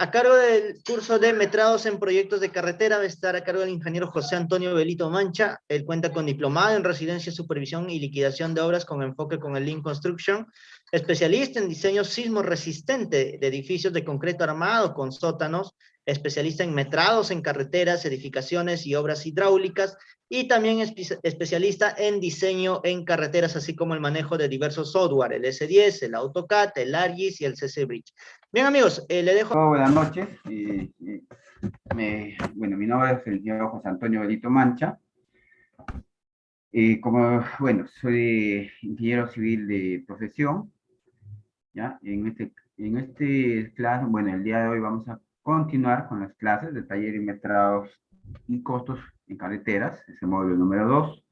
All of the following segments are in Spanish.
a cargo del curso de metrados en proyectos de carretera va a estar a cargo del ingeniero José Antonio Belito Mancha. Él cuenta con diplomado en residencia, supervisión y liquidación de obras con enfoque con el Lean Construction, especialista en diseño sismo resistente de edificios de concreto armado con sótanos, especialista en metrados en carreteras, edificaciones y obras hidráulicas, y también especialista en diseño en carreteras, así como el manejo de diversos software, el S10, el AutoCAD, el ArcGIS y el CC Bridge. Bien, amigos, le dejo. Buenas noches. Bueno, mi nombre es el ingeniero José Antonio Belito Mancha. Bueno, soy ingeniero civil de profesión. ¿Ya? En este clase, bueno, el día de hoy vamos a continuar con las clases de taller y metrados y costos en carreteras, ese módulo número 2.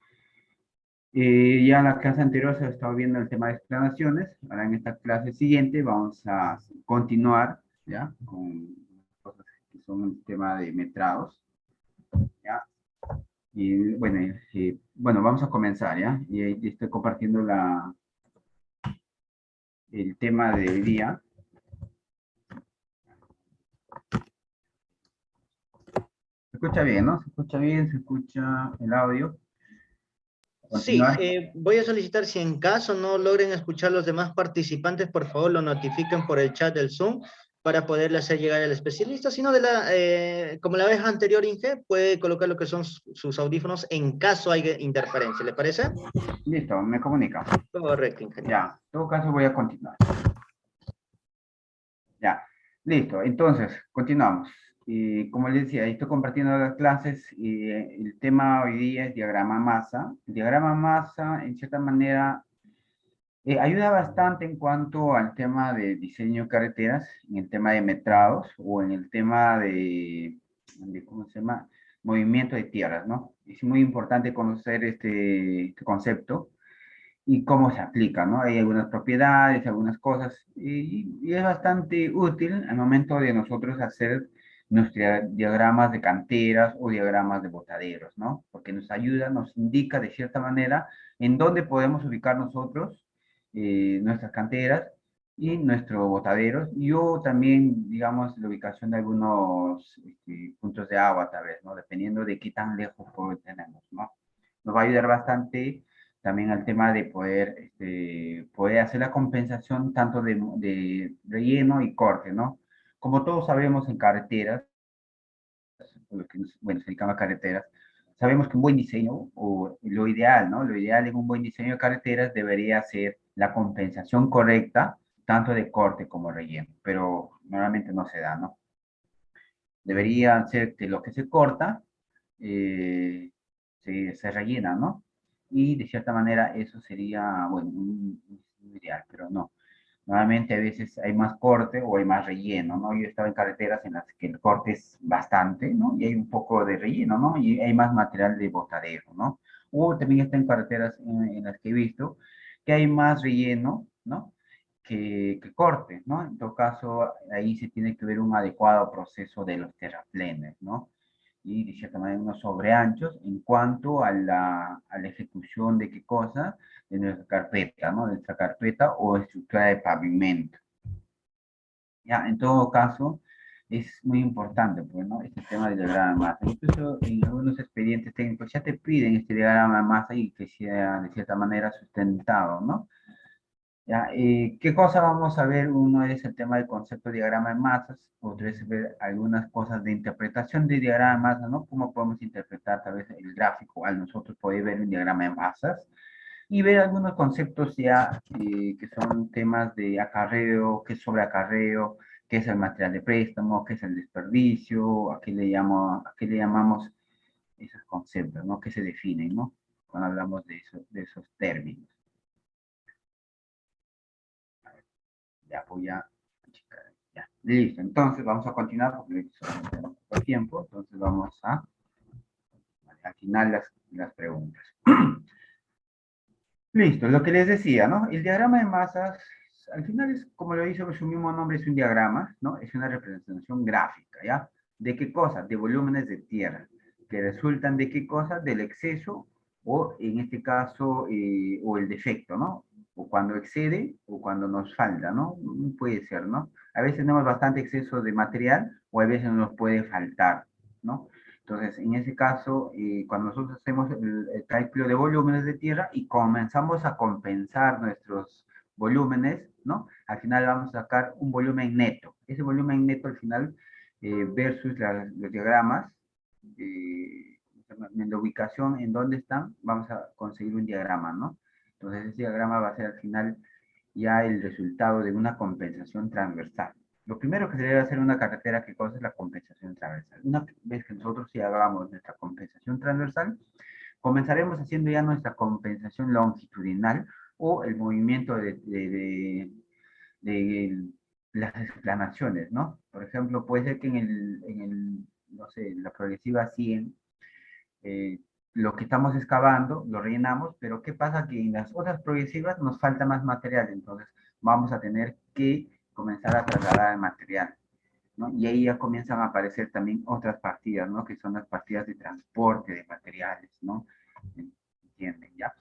Ya en la clase anterior se ha estado viendo el tema de explanaciones. Ahora en esta clase siguiente vamos a continuar, ¿ya? Con cosas que son el tema de metrados, ¿ya? Y bueno, vamos a comenzar, ¿ya? Y ahí estoy compartiendo el tema de hoy día. Se escucha bien, ¿no? Se escucha bien, se escucha el audio. Sí, Continuar. voy a solicitar si en caso no logren escuchar los demás participantes, por favor lo notifiquen por el chat del Zoom para poderle hacer llegar al especialista. Si no, como la vez anterior, Inge, puede colocar lo que son sus audífonos en caso haya interferencia. ¿Le parece? Listo, me comunica. Correcto, ingeniero. Ya, en todo caso voy a continuar. Ya, listo. Entonces, continuamos. Y como les decía, estoy compartiendo las clases y el tema hoy día es diagrama masa. El diagrama masa, en cierta manera, ayuda bastante en cuanto al tema de diseño de carreteras, en el tema de metrados o en el tema ¿cómo se llama? Movimiento de tierras, ¿no? Es muy importante conocer este concepto y cómo se aplica, ¿no? Hay algunas propiedades, algunas cosas, y es bastante útil al momento de nosotros hacer nuestros diagramas de canteras o diagramas de botaderos, ¿no? Porque nos ayuda, nos indica de cierta manera en dónde podemos ubicar nosotros nuestras canteras y nuestros botaderos, o también, digamos, la ubicación de algunos puntos de agua, tal vez, ¿no? Dependiendo de qué tan lejos tenemos, ¿no? Nos va a ayudar bastante también al tema de poder hacer la compensación tanto de relleno y corte, ¿no? Como todos sabemos en carreteras, bueno, se dedican a carreteras, sabemos que un buen diseño, o lo ideal, ¿no? Lo ideal en un buen diseño de carreteras debería ser la compensación correcta, tanto de corte como relleno, pero normalmente no se da, ¿no? Debería ser que lo que se corta se rellena, ¿no? Y de cierta manera eso sería, bueno, un ideal, pero no. Normalmente a veces hay más corte o hay más relleno, ¿no? Yo he estado en carreteras en las que el corte es bastante, ¿no? Y hay un poco de relleno, ¿no? Y hay más material de botadero, ¿no? O también está en carreteras en las que he visto que hay más relleno, ¿no? Que corte, ¿no? En todo caso, ahí se tiene que ver un adecuado proceso de los terraplenes, ¿no? Y de cierta manera unos sobreanchos en cuanto a la ejecución de qué cosa, de nuestra carpeta, ¿no? De nuestra carpeta o estructura de pavimento. Ya, en todo caso, es muy importante, pues, ¿no? Este tema del diagrama de masa. Incluso en algunos expedientes técnicos ya te piden este diagrama de masa y que sea de cierta manera sustentado, ¿no? ¿Ya? ¿Qué cosa vamos a ver? Uno es el tema del concepto de diagrama de masas, otro es ver algunas cosas de interpretación de diagrama de masas, ¿no? Cómo podemos interpretar tal vez el gráfico al nosotros poder ver un diagrama de masas y ver algunos conceptos ya que son temas de acarreo, qué es sobreacarreo, qué es el material de préstamo, qué es el desperdicio, a qué le llamamos esos conceptos, ¿no? ¿Qué se definen, ¿no? Cuando hablamos de esos términos. Ya voy a checar. Ya, listo. Entonces vamos a continuar porque solamente tenemos poco tiempo. Entonces vamos al final las preguntas. Listo, lo que les decía, ¿no? El diagrama de masas, al final es, como lo dice su mismo nombre, es un diagrama, ¿no? Es una representación gráfica, ¿ya? ¿De qué cosa? De volúmenes de tierra, que resultan de qué cosa? Del exceso, o en este caso, o el defecto, ¿no? O cuando excede, o cuando nos falta, ¿no? Puede ser, ¿no? A veces tenemos bastante exceso de material o a veces nos puede faltar, ¿no? Entonces, en ese caso, cuando nosotros hacemos el cálculo de volúmenes de tierra y comenzamos a compensar nuestros volúmenes, ¿no? Al final vamos a sacar un volumen neto. Ese volumen neto al final, versus los diagramas, en la ubicación en donde están, vamos a conseguir un diagrama, ¿no? Entonces, ese diagrama va a ser al final ya el resultado de una compensación transversal. Lo primero que se debe hacer en una carretera, ¿qué cosa es la compensación transversal? Una vez que nosotros ya hagamos nuestra compensación transversal, comenzaremos haciendo ya nuestra compensación longitudinal o el movimiento de las explanaciones, ¿no? Por ejemplo, puede ser que no sé, la progresiva 100, lo que estamos excavando lo rellenamos, pero ¿qué pasa? Que en las otras progresivas nos falta más material, entonces vamos a tener que comenzar a trasladar el material, ¿no? Y ahí ya comienzan a aparecer también otras partidas, ¿no? Que son las partidas de transporte de materiales, ¿no? ¿Entienden? ¿Ya?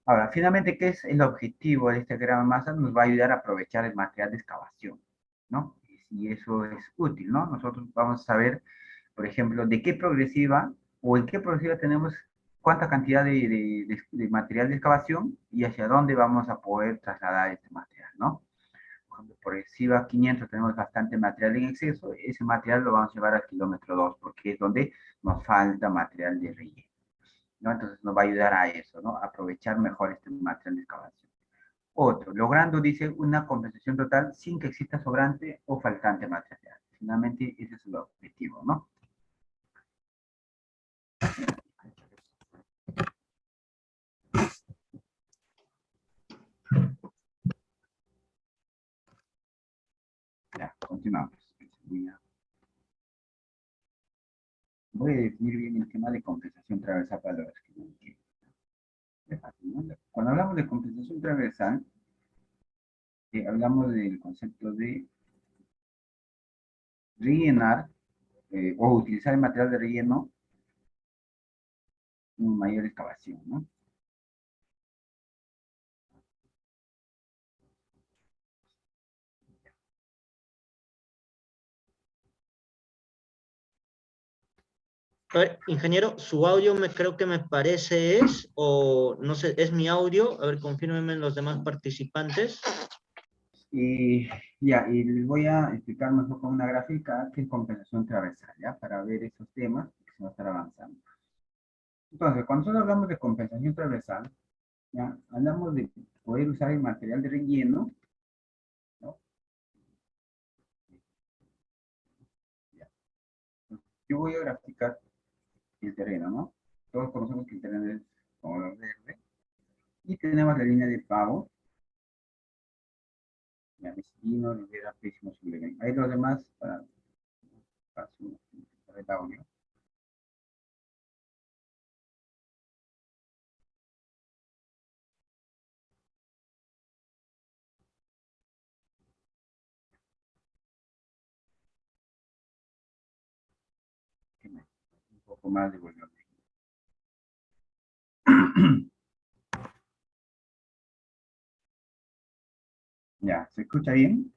Ahora, finalmente, ¿qué es el objetivo de este diagrama de masa? Nos va a ayudar a aprovechar el material de excavación, ¿no? Y eso es útil, ¿no? Nosotros vamos a saber, por ejemplo, de qué progresiva o en qué progresiva tenemos cuánta cantidad de material de excavación y hacia dónde vamos a poder trasladar este material, ¿no? Por ejemplo, progresiva 500 tenemos bastante material en exceso, ese material lo vamos a llevar al kilómetro 2 porque es donde nos falta material de relleno, ¿no? Entonces nos va a ayudar a eso, ¿no? A aprovechar mejor este material de excavación. Otro, logrando, dice, una compensación total sin que exista sobrante o faltante material. Finalmente, ese es el objetivo, ¿no? Ya, continuamos. Voy a definir bien el tema de compensación transversal para los que no entienden. Cuando hablamos de compensación transversal, hablamos del concepto de rellenar o utilizar el material de relleno en mayor excavación, ¿no? A ver, ingeniero, su audio creo que me parece o no sé, es mi audio. A ver, confírmenme los demás participantes. Y ya, y les voy a explicar mejor con una gráfica qué es compensación transversal, ¿ya? Para ver esos temas que se va a estar avanzando. Entonces, cuando nosotros hablamos de compensación transversal, ya, hablamos de poder usar el material de relleno, ¿no? Ya. Yo voy a graficar el terreno, ¿no? Todos conocemos que el terreno es color verde. Y tenemos la línea de pago. Ya, Mesquino, Rivera, Pésimo, Sublime. Hay los demás para el audio. Un poco más de volumen. Ya, ¿se escucha bien?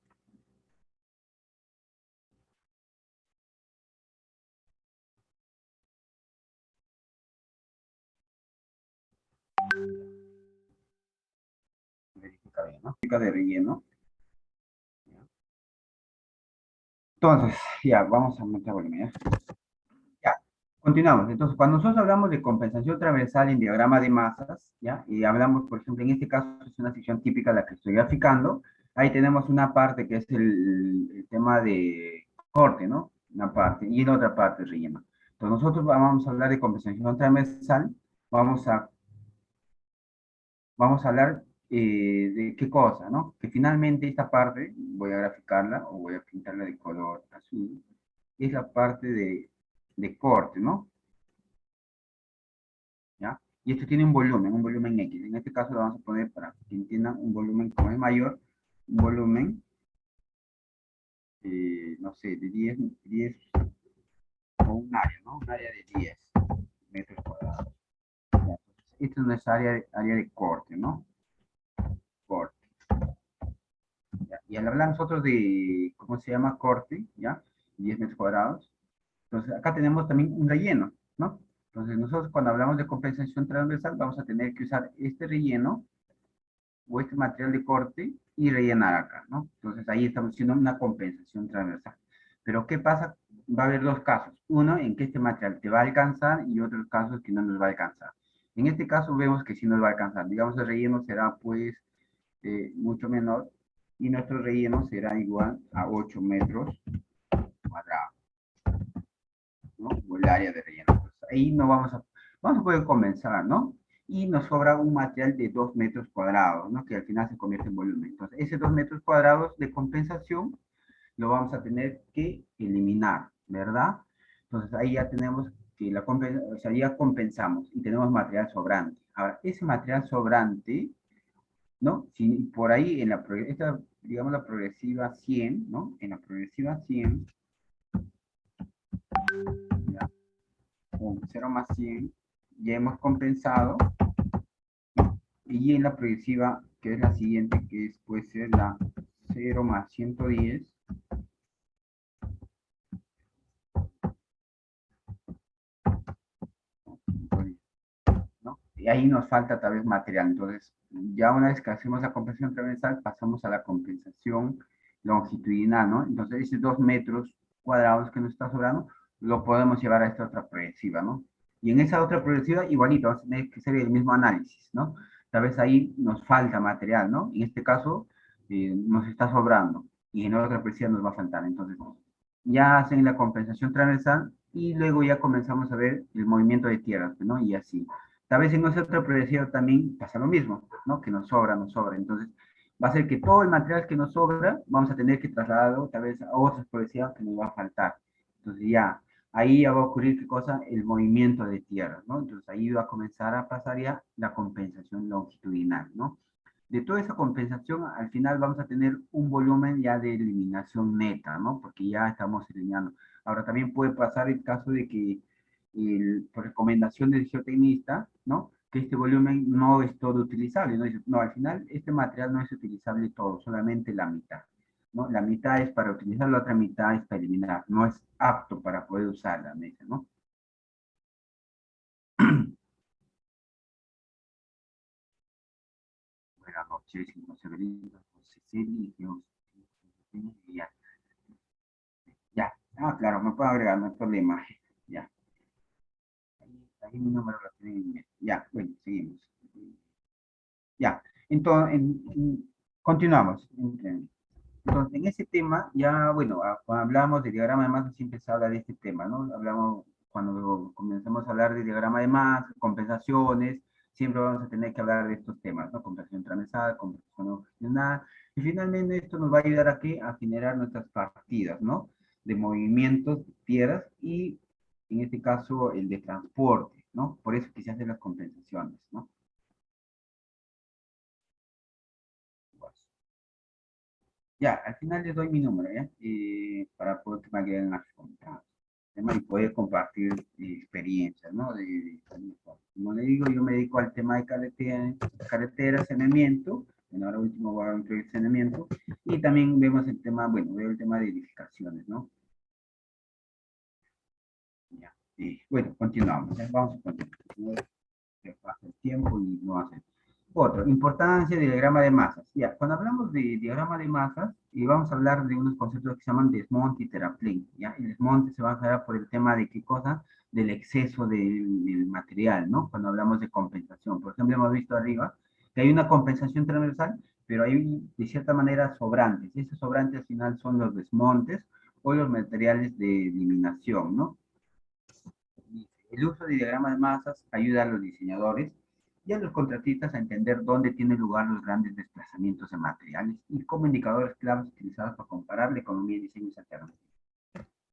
Verifica bien, ¿no? Verifica de relleno. Entonces, ya, vamos a aumentar volumen, ¿ya? Ya, continuamos. Entonces, cuando nosotros hablamos de compensación transversal en diagrama de masas, ¿ya? Y hablamos, por ejemplo, en este caso es una sección típica la que estoy graficando. Ahí tenemos una parte que es el tema de corte, ¿no? Una parte, y la otra parte relleno. Entonces, nosotros vamos a hablar de compensación transversal, vamos a hablar de qué cosa, ¿no? Que finalmente esta parte, voy a graficarla o voy a pintarla de color azul, es la parte de corte, ¿no? ¿Ya? Y esto tiene un volumen X. En este caso lo vamos a poner para que entiendan un volumen como es mayor, un volumen, no sé, de 10 o un área, ¿no? Un área de 10 metros cuadrados. ¿Ya? Esto es área de corte, ¿no? Corte. ¿Ya? Y al hablar nosotros de, ¿cómo se llama? Corte, ¿ya? 10 metros cuadrados. Entonces, acá tenemos también un relleno, ¿no? Entonces, nosotros cuando hablamos de compensación transversal, vamos a tener que usar este relleno o este material de corte y rellenar acá, ¿no? Entonces, ahí estamos haciendo una compensación transversal. Pero, ¿qué pasa? Va a haber dos casos. Uno, en que este material te va a alcanzar y otros casos que no nos va a alcanzar. En este caso, vemos que sí nos va a alcanzar. Digamos, el relleno será, pues, mucho menor y nuestro relleno será igual a 8 metros cuadrados, ¿no? O el área de relleno. Pues ahí no vamos a poder comenzar, ¿no? Y nos sobra un material de 2 metros cuadrados, ¿no? Que al final se convierte en volumen. Entonces, ese 2 metros cuadrados de compensación lo vamos a tener que eliminar, ¿verdad? Entonces, ahí ya tenemos que o sea, ya compensamos y tenemos material sobrante. Ahora, ese material sobrante, ¿no? Si por ahí en esta, digamos, la progresiva 100, ¿no? En la progresiva 100, ya, con 0 más 100, ya hemos compensado, y en la progresiva, que es la siguiente, que es, puede ser la 0 más 110, ¿no? Y ahí nos falta tal vez material. Entonces, ya una vez que hacemos la compensación transversal, pasamos a la compensación longitudinal, ¿no? Entonces, esos 2 metros cuadrados que nos está sobrando, lo podemos llevar a esta otra progresiva, ¿no? Y en esa otra progresiva, igualito, vamos a tener que hacer el mismo análisis, ¿no? Tal vez ahí nos falta material, ¿no? En este caso, nos está sobrando, y en otra progresiva nos va a faltar. Entonces, ya hacen la compensación transversal, y luego ya comenzamos a ver el movimiento de tierras, ¿no? Y así. Tal vez en nuestra otra progresiva también pasa lo mismo, ¿no? Que nos sobra, nos sobra. Entonces, va a ser que todo el material que nos sobra, vamos a tener que trasladarlo tal vez a otras progresivas que nos va a faltar. Entonces, ya, ahí ya va a ocurrir, ¿qué cosa? El movimiento de tierras, ¿no? Entonces, ahí va a comenzar a pasar ya la compensación longitudinal, ¿no? De toda esa compensación, al final vamos a tener un volumen ya de eliminación neta, ¿no? Porque ya estamos eliminando. Ahora, también puede pasar el caso de que, por recomendación del geotecnista, ¿no? Que este volumen no es todo utilizable, ¿no? Dice, no, al final este material no es utilizable todo, solamente la mitad, ¿no? La mitad es para utilizar, la otra mitad es para eliminar, no es apto para poder usarla, me dice, ¿no? Buenas noches, José Benito, José Celi, ya, ya, ah, claro, me puedo agregar, no hay problema, ya, ahí mi número lo tienen en mente. Ya, bueno, seguimos. Ya, entonces, continuamos. Entonces, en ese tema, ya, bueno, cuando hablamos de diagrama de masa, siempre se habla de este tema, ¿no? Hablamos, cuando comenzamos a hablar de diagrama de masa, compensaciones, siempre vamos a tener que hablar de estos temas, ¿no? Compensación transversal, compensación longitudinal, y finalmente esto nos va a ayudar a qué? A generar nuestras partidas, ¿no? De movimientos, tierras, y en este caso, el de transporte, ¿no? Por eso que se hacen las compensaciones, ¿no? Ya, al final les doy mi número, ¿ya? Para poder que me agreguen a sus comentarios. Y poder compartir experiencias, ¿no? Como le digo, yo me dedico al tema de carretera, saneamiento. Bueno, ahora último voy a incluir saneamiento. Y también vemos el tema, bueno, veo el tema de edificaciones, ¿no? Ya. Bueno, continuamos. ¿Ya? Vamos a continuar. Que pasa el tiempo y no hace. Otro, importancia del diagrama de masas. Ya, cuando hablamos de diagrama de masas, y vamos a hablar de unos conceptos que se llaman desmonte y terraplén. ¿Ya? El desmonte se va a generar por el tema de qué cosa, del exceso del material, ¿no? Cuando hablamos de compensación. Por ejemplo, hemos visto arriba que hay una compensación transversal, pero hay de cierta manera sobrantes. Esos sobrantes al final son los desmontes o los materiales de eliminación, ¿no? El uso de diagramas de masas ayuda a los diseñadores y a los contratistas a entender dónde tienen lugar los grandes desplazamientos de materiales y como indicadores claves utilizados para comparar la economía y diseños alternativos.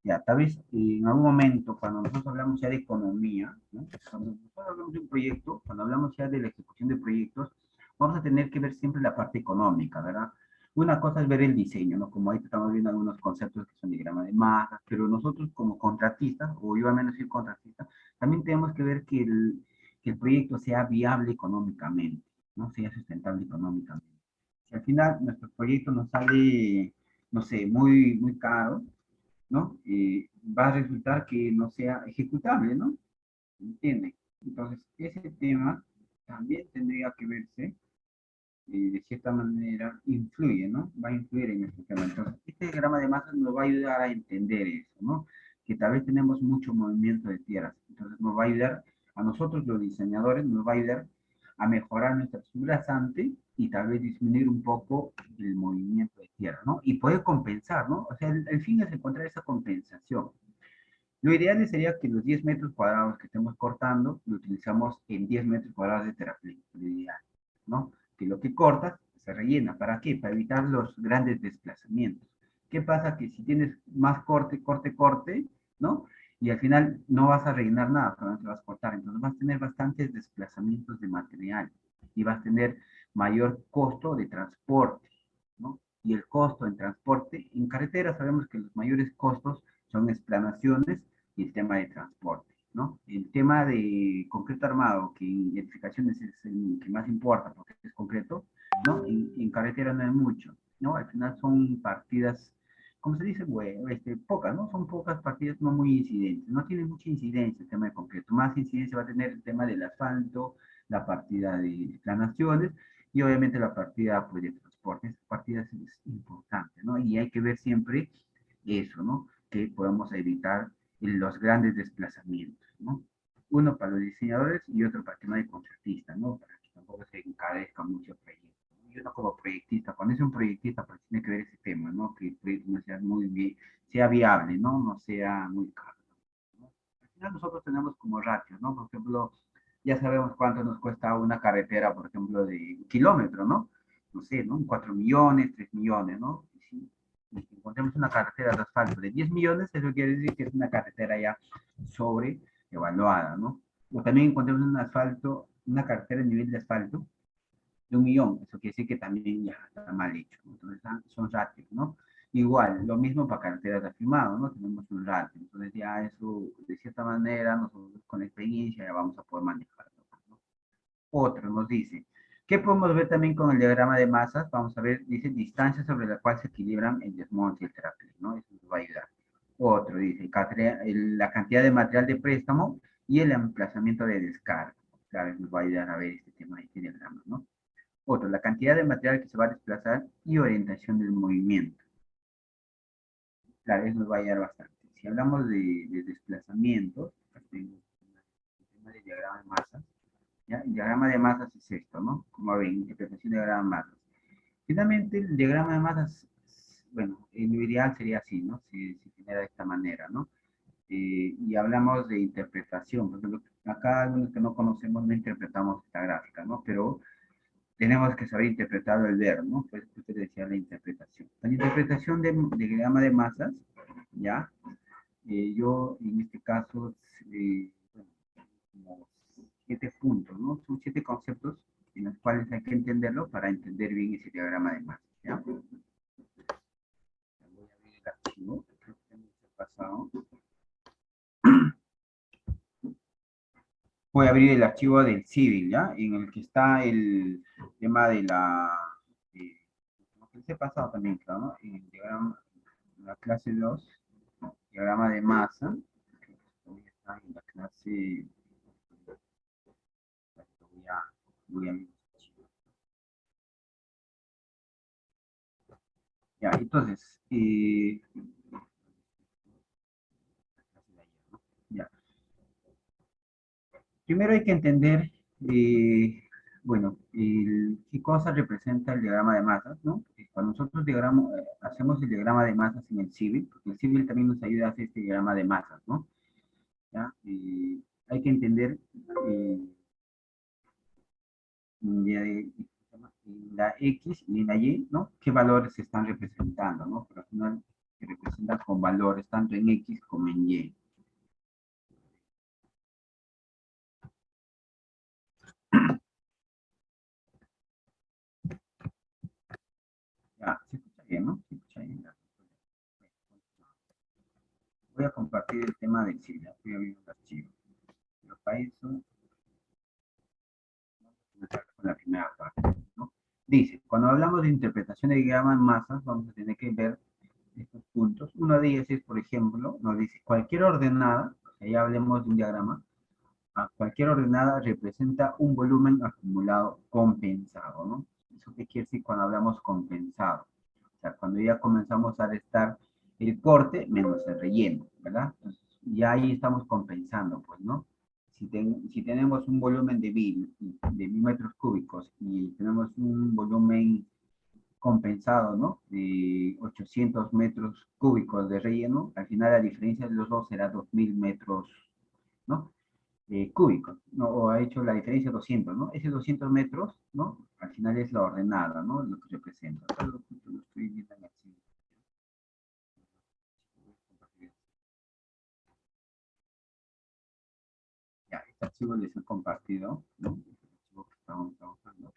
Ya, tal vez en algún momento, cuando nosotros hablamos ya de economía, ¿no? Cuando nosotros hablamos de un proyecto, cuando hablamos ya de la ejecución de proyectos, vamos a tener que ver siempre la parte económica, ¿verdad? Una cosa es ver el diseño, ¿no? Como ahí estamos viendo algunos conceptos que son diagrama de masas, pero nosotros como contratistas, o yo al menos soy contratista, también tenemos que ver que el proyecto sea viable económicamente, ¿no? Sea sustentable económicamente. Si al final nuestro proyecto nos sale, no sé, muy caro, ¿no? Va a resultar que no sea ejecutable, ¿no? ¿Entienden? Entonces, ese tema también tendría que verse, de cierta manera, influye, ¿no? Va a influir en este tema. Entonces, este diagrama de masas nos va a ayudar a entender eso, ¿no? Que tal vez tenemos mucho movimiento de tierras. Entonces, nos va a ayudar, a nosotros los diseñadores, nos va a ayudar a mejorar nuestra subrasante y tal vez disminuir un poco el movimiento de tierra, ¿no? Y poder compensar, ¿no? O sea, el fin es encontrar esa compensación. Lo ideal sería que los 10 metros cuadrados que estemos cortando lo utilizamos en 10 metros cuadrados de terraplén, lo ideal, ¿no? Que lo que cortas se rellena. ¿Para qué? Para evitar los grandes desplazamientos. ¿Qué pasa? Que si tienes más corte, ¿no? Y al final no vas a rellenar nada, solamente vas a cortar. Entonces vas a tener bastantes desplazamientos de material y vas a tener mayor costo de transporte, ¿no? Y el costo en transporte, en carretera sabemos que los mayores costos son explanaciones y el tema de transporte, ¿no? El tema de concreto armado, que en edificaciones es el que más importa porque es concreto, ¿no? En carretera no hay mucho, ¿no? Al final son partidas, como se dice, bueno, pocas, ¿no? Son pocas partidas no muy incidentes, no tiene mucha incidencia el tema de concreto, más incidencia va a tener el tema del asfalto, la partida de explanaciones y obviamente la partida pues, de transporte. Esa partida es importante, ¿no? Y hay que ver siempre eso, ¿no? Que podamos evitar los grandes desplazamientos, ¿no? Uno para los diseñadores y otro para el tema de contratista, ¿no? Para que tampoco se encarezca mucho el proyecto. Y uno como proyectista, cuando es un proyectista, pues tiene que ver ese tema, ¿no? Que el proyecto no sea muy bien, sea viable, ¿no? No sea muy caro, ¿no? Al final nosotros tenemos como ratios, ¿no? Por ejemplo, ya sabemos cuánto nos cuesta una carretera, por ejemplo, de un kilómetro, ¿no? No sé, ¿no? 4 millones, 3 millones, ¿no? Y si encontremos una carretera de asfalto de 10 millones, eso quiere decir que es una carretera ya sobreevaluada, ¿no? O también encontremos un asfalto, una carretera a nivel de asfalto de 1 millón, eso quiere decir que también ya está mal hecho, ¿no? Entonces son ratios, ¿no? Igual, lo mismo para carreteras de afirmado, ¿no? Tenemos un ratio, entonces ya eso, de cierta manera, nosotros con experiencia ya vamos a poder manejarlo, ¿no? Otro nos dice, ¿qué podemos ver también con el diagrama de masas? Vamos a ver, dice distancia sobre la cual se equilibran el desmonte y el terraplén, ¿no? Eso nos va a ayudar. Otro dice, la cantidad de material de préstamo y el emplazamiento de descarga. Claro, nos va a ayudar a ver este tema de este diagrama, ¿no? Otro, la cantidad de material que se va a desplazar y orientación del movimiento. Claro, eso nos va a ayudar bastante. Si hablamos de desplazamientos, el tema del diagrama de masas, ¿ya? El diagrama de masas es esto, ¿no? Como ven, interpretación de diagrama de masas. Finalmente, el diagrama de masas, bueno, en lo ideal sería así, ¿no? Se genera de esta manera, ¿no? Y hablamos de interpretación, porque acá algunos que no conocemos no interpretamos esta gráfica, ¿no? Pero tenemos que saber interpretar el ver, ¿no? Pues usted decía la interpretación. La interpretación de diagrama de masas, ¿ya? Yo en este caso, bueno, como 7 puntos, ¿no? Son 7 conceptos en los cuales hay que entenderlo para entender bien ese diagrama de masas, ¿ya? Voy a abrir el archivo, creo que tengo que pasado. Voy a abrir el archivo del civil, ¿ya? En el que está el tema de la... lo que les he pasado también, claro, ¿no? En el diagrama, en la clase 2, diagrama de masa, que está en la clase... voy a ya, entonces, ya. Primero hay que entender, bueno, qué cosa representa el diagrama de masas, ¿no? Cuando nosotros hacemos el diagrama de masas en el civil, porque el civil también nos ayuda a hacer este diagrama de masas, ¿no? ¿Ya? Hay que entender la X y la Y, ¿no? ¿Qué valores se están representando, ¿no? Pero al final se representan con valores tanto en X como en Y. Ya, se escucha bien, ¿no? Se escucha bien. Voy a compartir el tema del civil. Voy a abrir un archivo. Pero para eso, vamos a comenzar con la primera parte, ¿no? Dice, cuando hablamos de interpretación de diagrama en masas, vamos a tener que ver estos puntos. Una de ellas es, por ejemplo, nos dice, cualquier ordenada, o sea, ya hablemos de un diagrama, cualquier ordenada representa un volumen acumulado compensado, ¿no? ¿Eso qué quiere decir cuando hablamos compensado? O sea, cuando ya comenzamos a restar el corte menos el relleno, ¿verdad? Entonces, ya ahí estamos compensando, pues, ¿no? Si tenemos un volumen de 1000 metros cúbicos y tenemos un volumen compensado, ¿no? De 800 metros cúbicos de relleno, al final la diferencia de los dos será 2000 metros, ¿no? Cúbicos, ¿no? O ha hecho la diferencia 200, ¿no? Ese 200 metros, ¿no? Al final es la ordenada, ¿no? Lo que representa. Acá lo estoy viendo en el ya, este archivo les he compartido, ¿no? El archivo que estamos trabajando.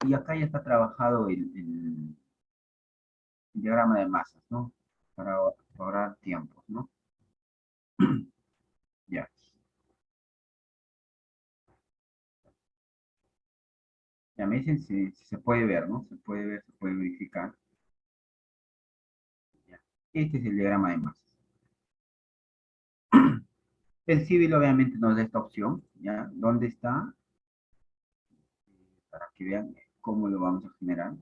Y acá ya está trabajado el diagrama de masas, ¿no? Para ahorrar tiempos, ¿no? Ya. Ya me dicen si se puede ver, ¿no? Se puede ver, se puede verificar. Ya. Este es el diagrama de masas. El civil obviamente nos da esta opción, ¿ya? ¿Dónde está? Para que vean cómo lo vamos a generar.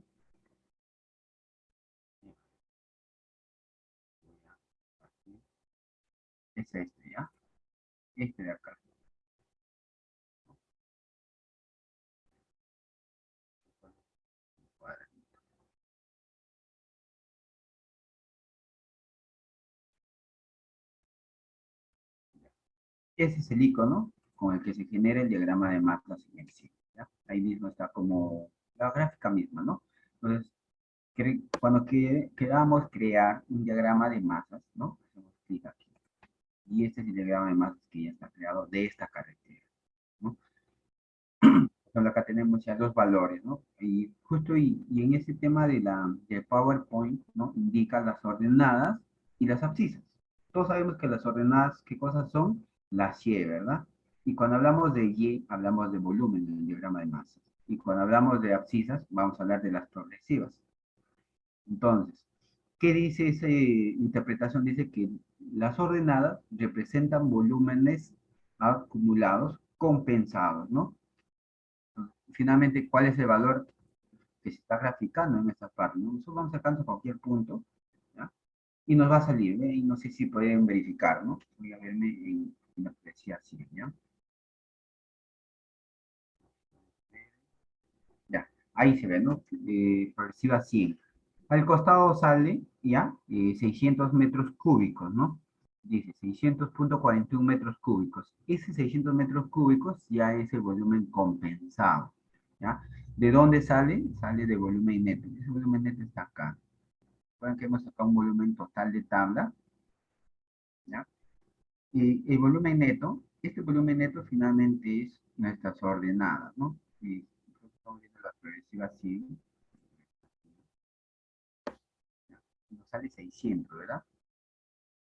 Es este, ¿ya? Este de acá. Ese es el icono con el que se genera el diagrama de masas en el civil, ¿ya? Ahí mismo está como la gráfica misma, ¿no? Entonces, cuando queramos crear un diagrama de masas, ¿no? Hacemos clic aquí. Y este es el diagrama de masas que ya está creado de esta carretera, ¿no? Entonces acá tenemos ya los valores, ¿no? Y justo y en ese tema del PowerPoint, ¿no? Indica las ordenadas y las abscisas. Todos sabemos que las ordenadas, ¿qué cosas son? Las Y, ¿verdad? Y cuando hablamos de Y, hablamos de volumen en el diagrama de masas. Y cuando hablamos de abscisas, vamos a hablar de las progresivas. Entonces, ¿qué dice esa interpretación? Dice que las ordenadas representan volúmenes acumulados compensados, ¿no? Finalmente, ¿cuál es el valor que se está graficando en esta parte? ¿No? Nosotros vamos sacando cualquier punto, ¿ya? Y nos va a salir, ¿eh? Y no sé si pueden verificar, ¿no? Voy a verme en la apreciación, ¿ya? Ya, ahí se ve, ¿no? Progresiva 100. Al costado sale, ¿ya? 600 metros cúbicos, ¿no? Dice 600.41 metros cúbicos. Ese 600 metros cúbicos ya es el volumen compensado, ¿ya? ¿De dónde sale? Sale de volumen neto. Ese volumen neto está acá. Recuerden que hemos sacado un volumen total de tabla, ¿ya? Y el volumen neto, este volumen neto finalmente es nuestras ordenadas, ¿no? Y estamos viendo la progresiva 100, nos sale 600, ¿verdad?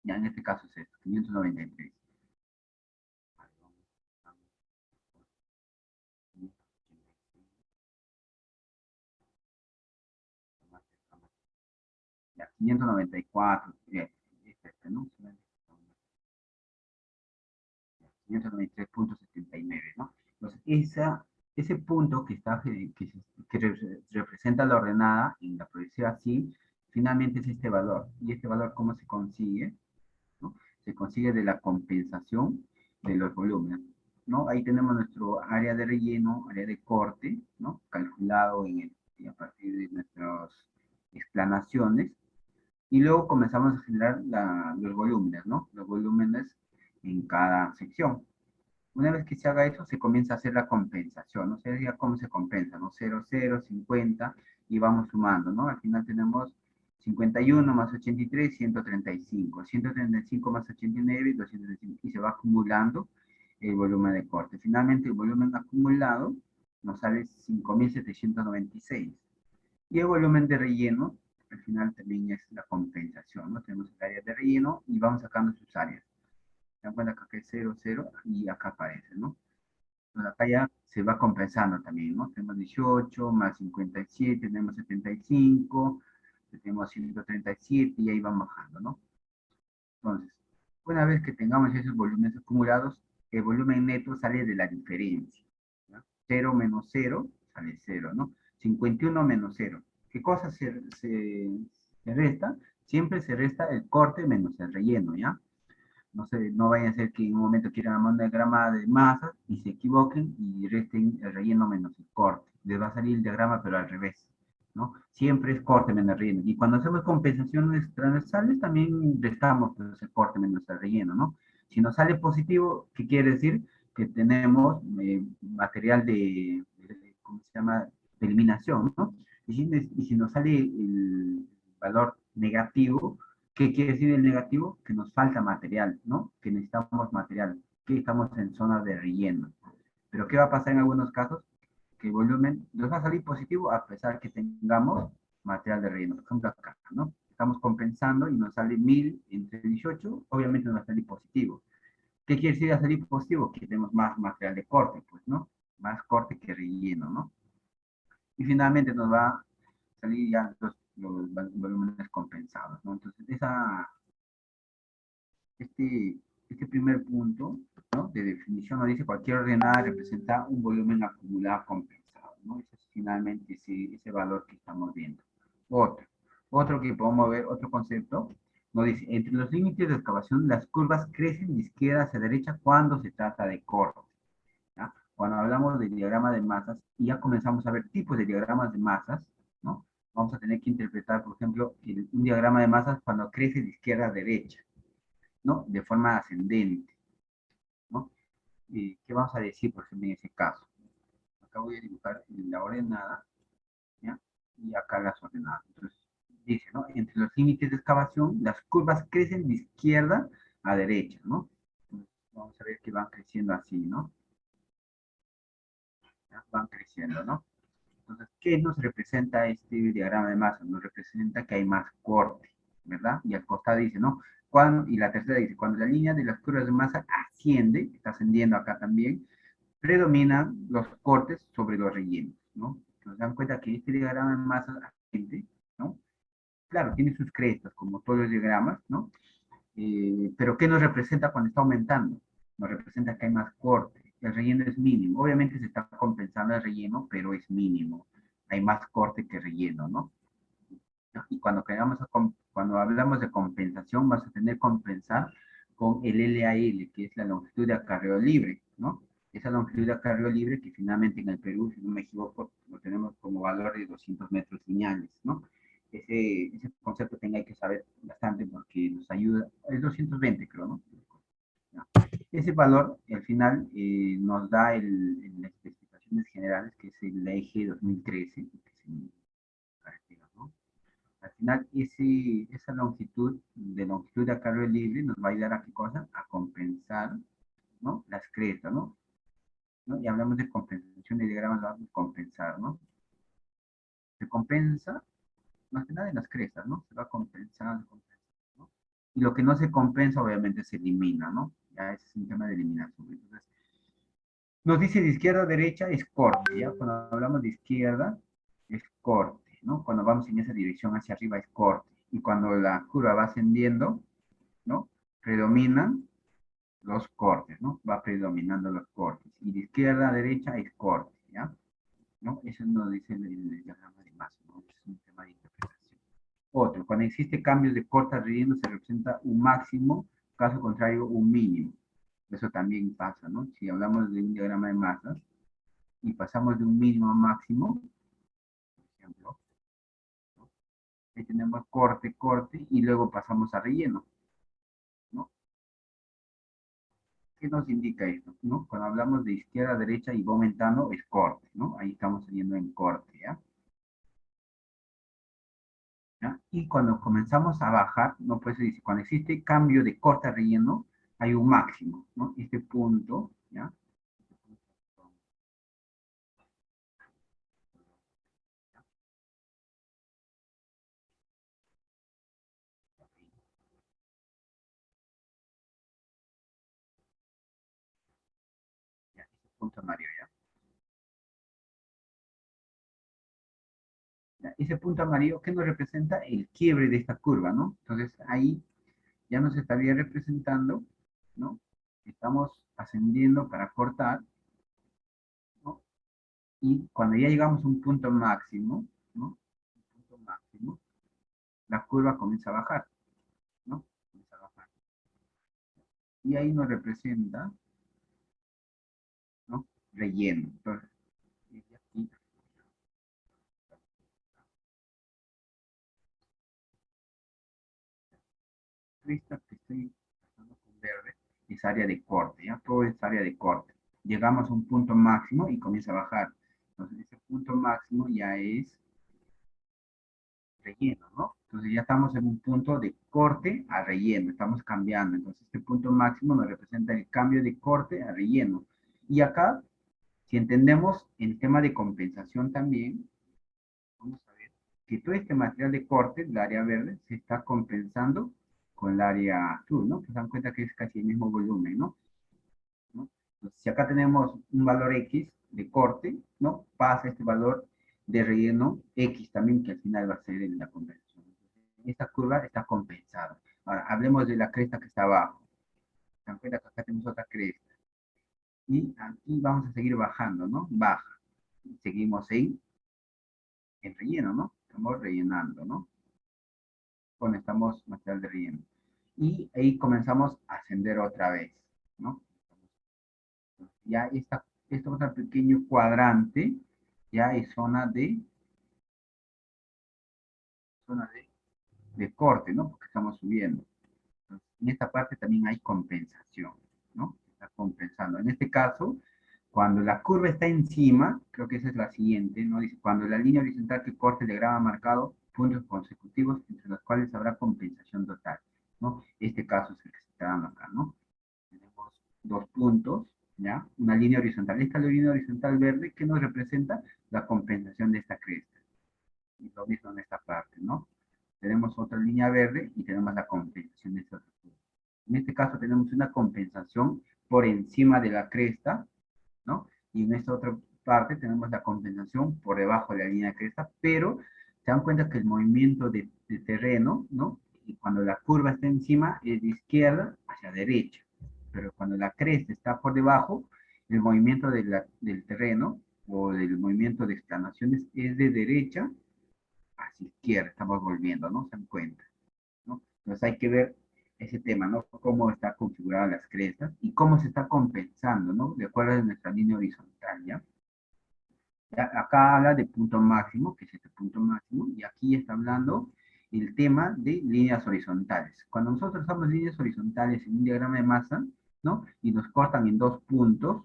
Ya en este caso es esto, 593. Ya, 594, es este, ¿no? 593.79, ¿no? Entonces, ese punto que, representa la ordenada en la proyección así, finalmente es este valor. ¿Y este valor cómo se consigue? ¿No? Se consigue de la compensación de los volúmenes, ¿no? Ahí tenemos nuestro área de relleno, área de corte, ¿no? Calculado a partir de nuestras explanaciones. Y luego comenzamos a generar los volúmenes, ¿no? Los volúmenes en cada sección. Una vez que se haga eso, se comienza a hacer la compensación, ¿no? Se diga cómo se compensa, ¿no? 0, 0, 50, y vamos sumando, ¿no? Al final tenemos 51 más 83, 135. 135 más 89, 235. Y se va acumulando el volumen de corte. Finalmente, el volumen acumulado nos sale 5.796. Y el volumen de relleno, al final también es la compensación, ¿no? Tenemos el área de relleno y vamos sacando sus áreas. Se dan cuenta que acá es 0, 0 y acá aparece, ¿no? Pues acá ya se va compensando también, ¿no? Tenemos 18 más 57, tenemos 75, tenemos 137 y ahí van bajando, ¿no? Entonces, una vez que tengamos esos volúmenes acumulados, el volumen neto sale de la diferencia, ¿no? 0 menos 0 sale 0, ¿no? 51 menos 0. ¿Qué cosa se resta? Siempre se resta el corte menos el relleno, ¿ya? No sé, no vaya a ser que en un momento quieran armar una diagrama de masas y se equivoquen y resten el relleno menos el corte. Les va a salir el diagrama, pero al revés, ¿no? Siempre es corte menos relleno. Y cuando hacemos compensaciones transversales, también restamos pues, el corte menos el relleno, ¿no? Si nos sale positivo, ¿qué quiere decir? Que tenemos material ¿cómo se llama? De eliminación, ¿no? Y si nos sale el valor negativo, ¿qué quiere decir el negativo? Que nos falta material, ¿no? Que necesitamos material, que estamos en zona de relleno. Pero ¿qué va a pasar en algunos casos? Que el volumen nos va a salir positivo a pesar que tengamos material de relleno. Por ejemplo, acá, ¿no? Estamos compensando y nos sale 1000 entre 18, obviamente nos va a salir positivo. ¿Qué quiere decir salir positivo? Que tenemos más material de corte, pues, ¿no? Más corte que relleno, ¿no? Y finalmente nos va a salir ya los volúmenes compensados, ¿no? Entonces, este, este primer punto, ¿no? De definición nos dice cualquier ordenada representa un volumen acumulado compensado, ¿no? Ese es finalmente ese valor que estamos viendo. Otro que podemos ver, otro concepto, nos dice, entre los límites de excavación, las curvas crecen de izquierda hacia derecha cuando se trata de corte, ¿ya? Cuando hablamos de diagrama de masas y ya comenzamos a ver tipos de diagramas de masas, ¿no? Vamos a tener que interpretar, por ejemplo, un diagrama de masas cuando crece de izquierda a derecha, ¿no? De forma ascendente, ¿no? ¿Qué vamos a decir, por ejemplo, en ese caso? Acá voy a dibujar la ordenada, ¿ya? Y acá las ordenadas. Entonces, dice, ¿no? Entre los límites de excavación, las curvas crecen de izquierda a derecha, ¿no? Entonces, vamos a ver que van creciendo así, ¿no? ¿Ya? Van creciendo, ¿no? Entonces, ¿qué nos representa este diagrama de masa? Nos representa que hay más corte, ¿verdad? Y al costado dice, ¿no? Y la tercera dice, cuando la línea de las curvas de masa asciende, está ascendiendo acá también, predominan los cortes sobre los rellenos, ¿no? Nos dan cuenta que este diagrama de masa asciende, ¿no? Claro, tiene sus crestas, como todos los diagramas, ¿no? Pero ¿qué nos representa cuando está aumentando? Nos representa que hay más corte. El relleno es mínimo. Obviamente se está compensando el relleno, pero es mínimo. Hay más corte que relleno, ¿no? Y cuando hablamos de compensación, vas a tener que compensar con el LAL, que es la longitud de acarreo libre, ¿no? Esa longitud de acarreo libre que finalmente en el Perú, si no me equivoco, lo tenemos como valor de 200 metros lineales, ¿no? Ese concepto tenga que saber bastante porque nos ayuda, es 220 creo, ¿no? Ese valor, al final, nos da las especificaciones generales, que es el eje 2013, que es en caracteres, ¿no? Al final, esa longitud de acarreo libre nos va a ayudar a qué cosa? A compensar, ¿no? Las crestas, ¿no? ¿No? Y hablamos de compensación de diagramas, vamos a compensar, ¿no? Se compensa, más que nada en las crestas, ¿no? Se va compensando, ¿no? Y lo que no se compensa, obviamente, se elimina, ¿no? Ya es un tema de eliminación. Entonces, nos dice de izquierda a derecha es corte, ¿ya? Cuando hablamos de izquierda es corte, ¿no? Cuando vamos en esa dirección hacia arriba es corte. Y cuando la curva va ascendiendo, ¿no? Predominan los cortes, ¿no? Va predominando los cortes. Y de izquierda a derecha es corte, ¿ya? ¿No? Eso nos dice el diagrama de masa, ¿no? Es un tema de interpretación. Otro, cuando existe cambios de corte a relleno se representa un máximo, caso contrario un mínimo. Eso también pasa, ¿no? Si hablamos de un diagrama de masas y pasamos de un mínimo a máximo, por ejemplo, ¿no? Ahí tenemos corte, corte, y luego pasamos a relleno, ¿no? ¿Qué nos indica esto? ¿No? Cuando hablamos de izquierda a derecha y va aumentando, es corte, ¿no? Ahí estamos saliendo en corte, ¿ya? ¿Ya? Y cuando comenzamos a bajar, no puede ser, cuando existe cambio de corte a relleno, hay un máximo, ¿no? Este punto, ¿ya? punto amarillo, ¿ya? Ese punto amarillo, ¿qué nos representa? El quiebre de esta curva, ¿no? Entonces ahí ya nos estaría representando, ¿no? Estamos ascendiendo para cortar, ¿no? Y cuando ya llegamos a un punto máximo, ¿no? Un punto máximo, la curva comienza a bajar, ¿no? Comienza a bajar. Y ahí nos representa, ¿no? Relleno. Entonces, aquí, esta que estoy pasando con verde es área de corte, ¿ya? Todo es área de corte. Llegamos a un punto máximo y comienza a bajar. Entonces, ese punto máximo ya es relleno, ¿no? Entonces ya estamos en un punto de corte a relleno, estamos cambiando. Entonces este punto máximo nos representa el cambio de corte a relleno. Y acá, si entendemos el tema de compensación también, vamos a ver que todo este material de corte, el área verde, se está compensando con el área azul, ¿no? Se dan cuenta que es casi el mismo volumen, ¿no? ¿No? Entonces, si acá tenemos un valor X de corte, ¿no? Pasa este valor de relleno X también, que al final va a ser la compensación. Esta curva está compensada. Ahora, hablemos de la cresta que está abajo. ¿Se dan cuenta que acá tenemos otra cresta? Y aquí vamos a seguir bajando, ¿no? Baja. Seguimos en relleno, ¿no? Estamos rellenando, ¿no? Conectamos material de relleno. Y ahí comenzamos a ascender otra vez, ¿no? Ya esta otra pequeño cuadrante ya es zona de corte, ¿no? Porque estamos subiendo. Entonces, en esta parte también hay compensación, ¿no? Está compensando. En este caso, cuando la curva está encima, creo que esa es la siguiente, ¿no? Dice, cuando la línea horizontal que corte el diagrama ha marcado puntos consecutivos entre los cuales habrá compensación total, ¿no? Este caso es el que se está dando acá, ¿no? Tenemos dos puntos, ¿ya? Una línea horizontal. Esta línea horizontal verde, ¿qué nos representa? La compensación de esta cresta. Y lo mismo en esta parte, ¿no? Tenemos otra línea verde y tenemos la compensación de esta otra curva. En este caso tenemos una compensación por encima de la cresta, ¿no? Y en esta otra parte tenemos la compensación por debajo de la línea de cresta, pero se dan cuenta que el movimiento de terreno, ¿no? Y cuando la curva está encima es de izquierda hacia derecha, pero cuando la cresta está por debajo, el movimiento del terreno o del movimiento de explanaciones es de derecha hacia izquierda, estamos volviendo, ¿no? Se dan cuenta, ¿no? Entonces hay que ver ese tema, ¿no? Cómo está configurada las crestas y cómo se está compensando, ¿no? De acuerdo a nuestra línea horizontal, ¿ya? Acá habla de punto máximo, que es este punto máximo, y aquí está hablando el tema de líneas horizontales. Cuando nosotros usamos líneas horizontales en un diagrama de masa, ¿no? Y nos cortan en dos puntos,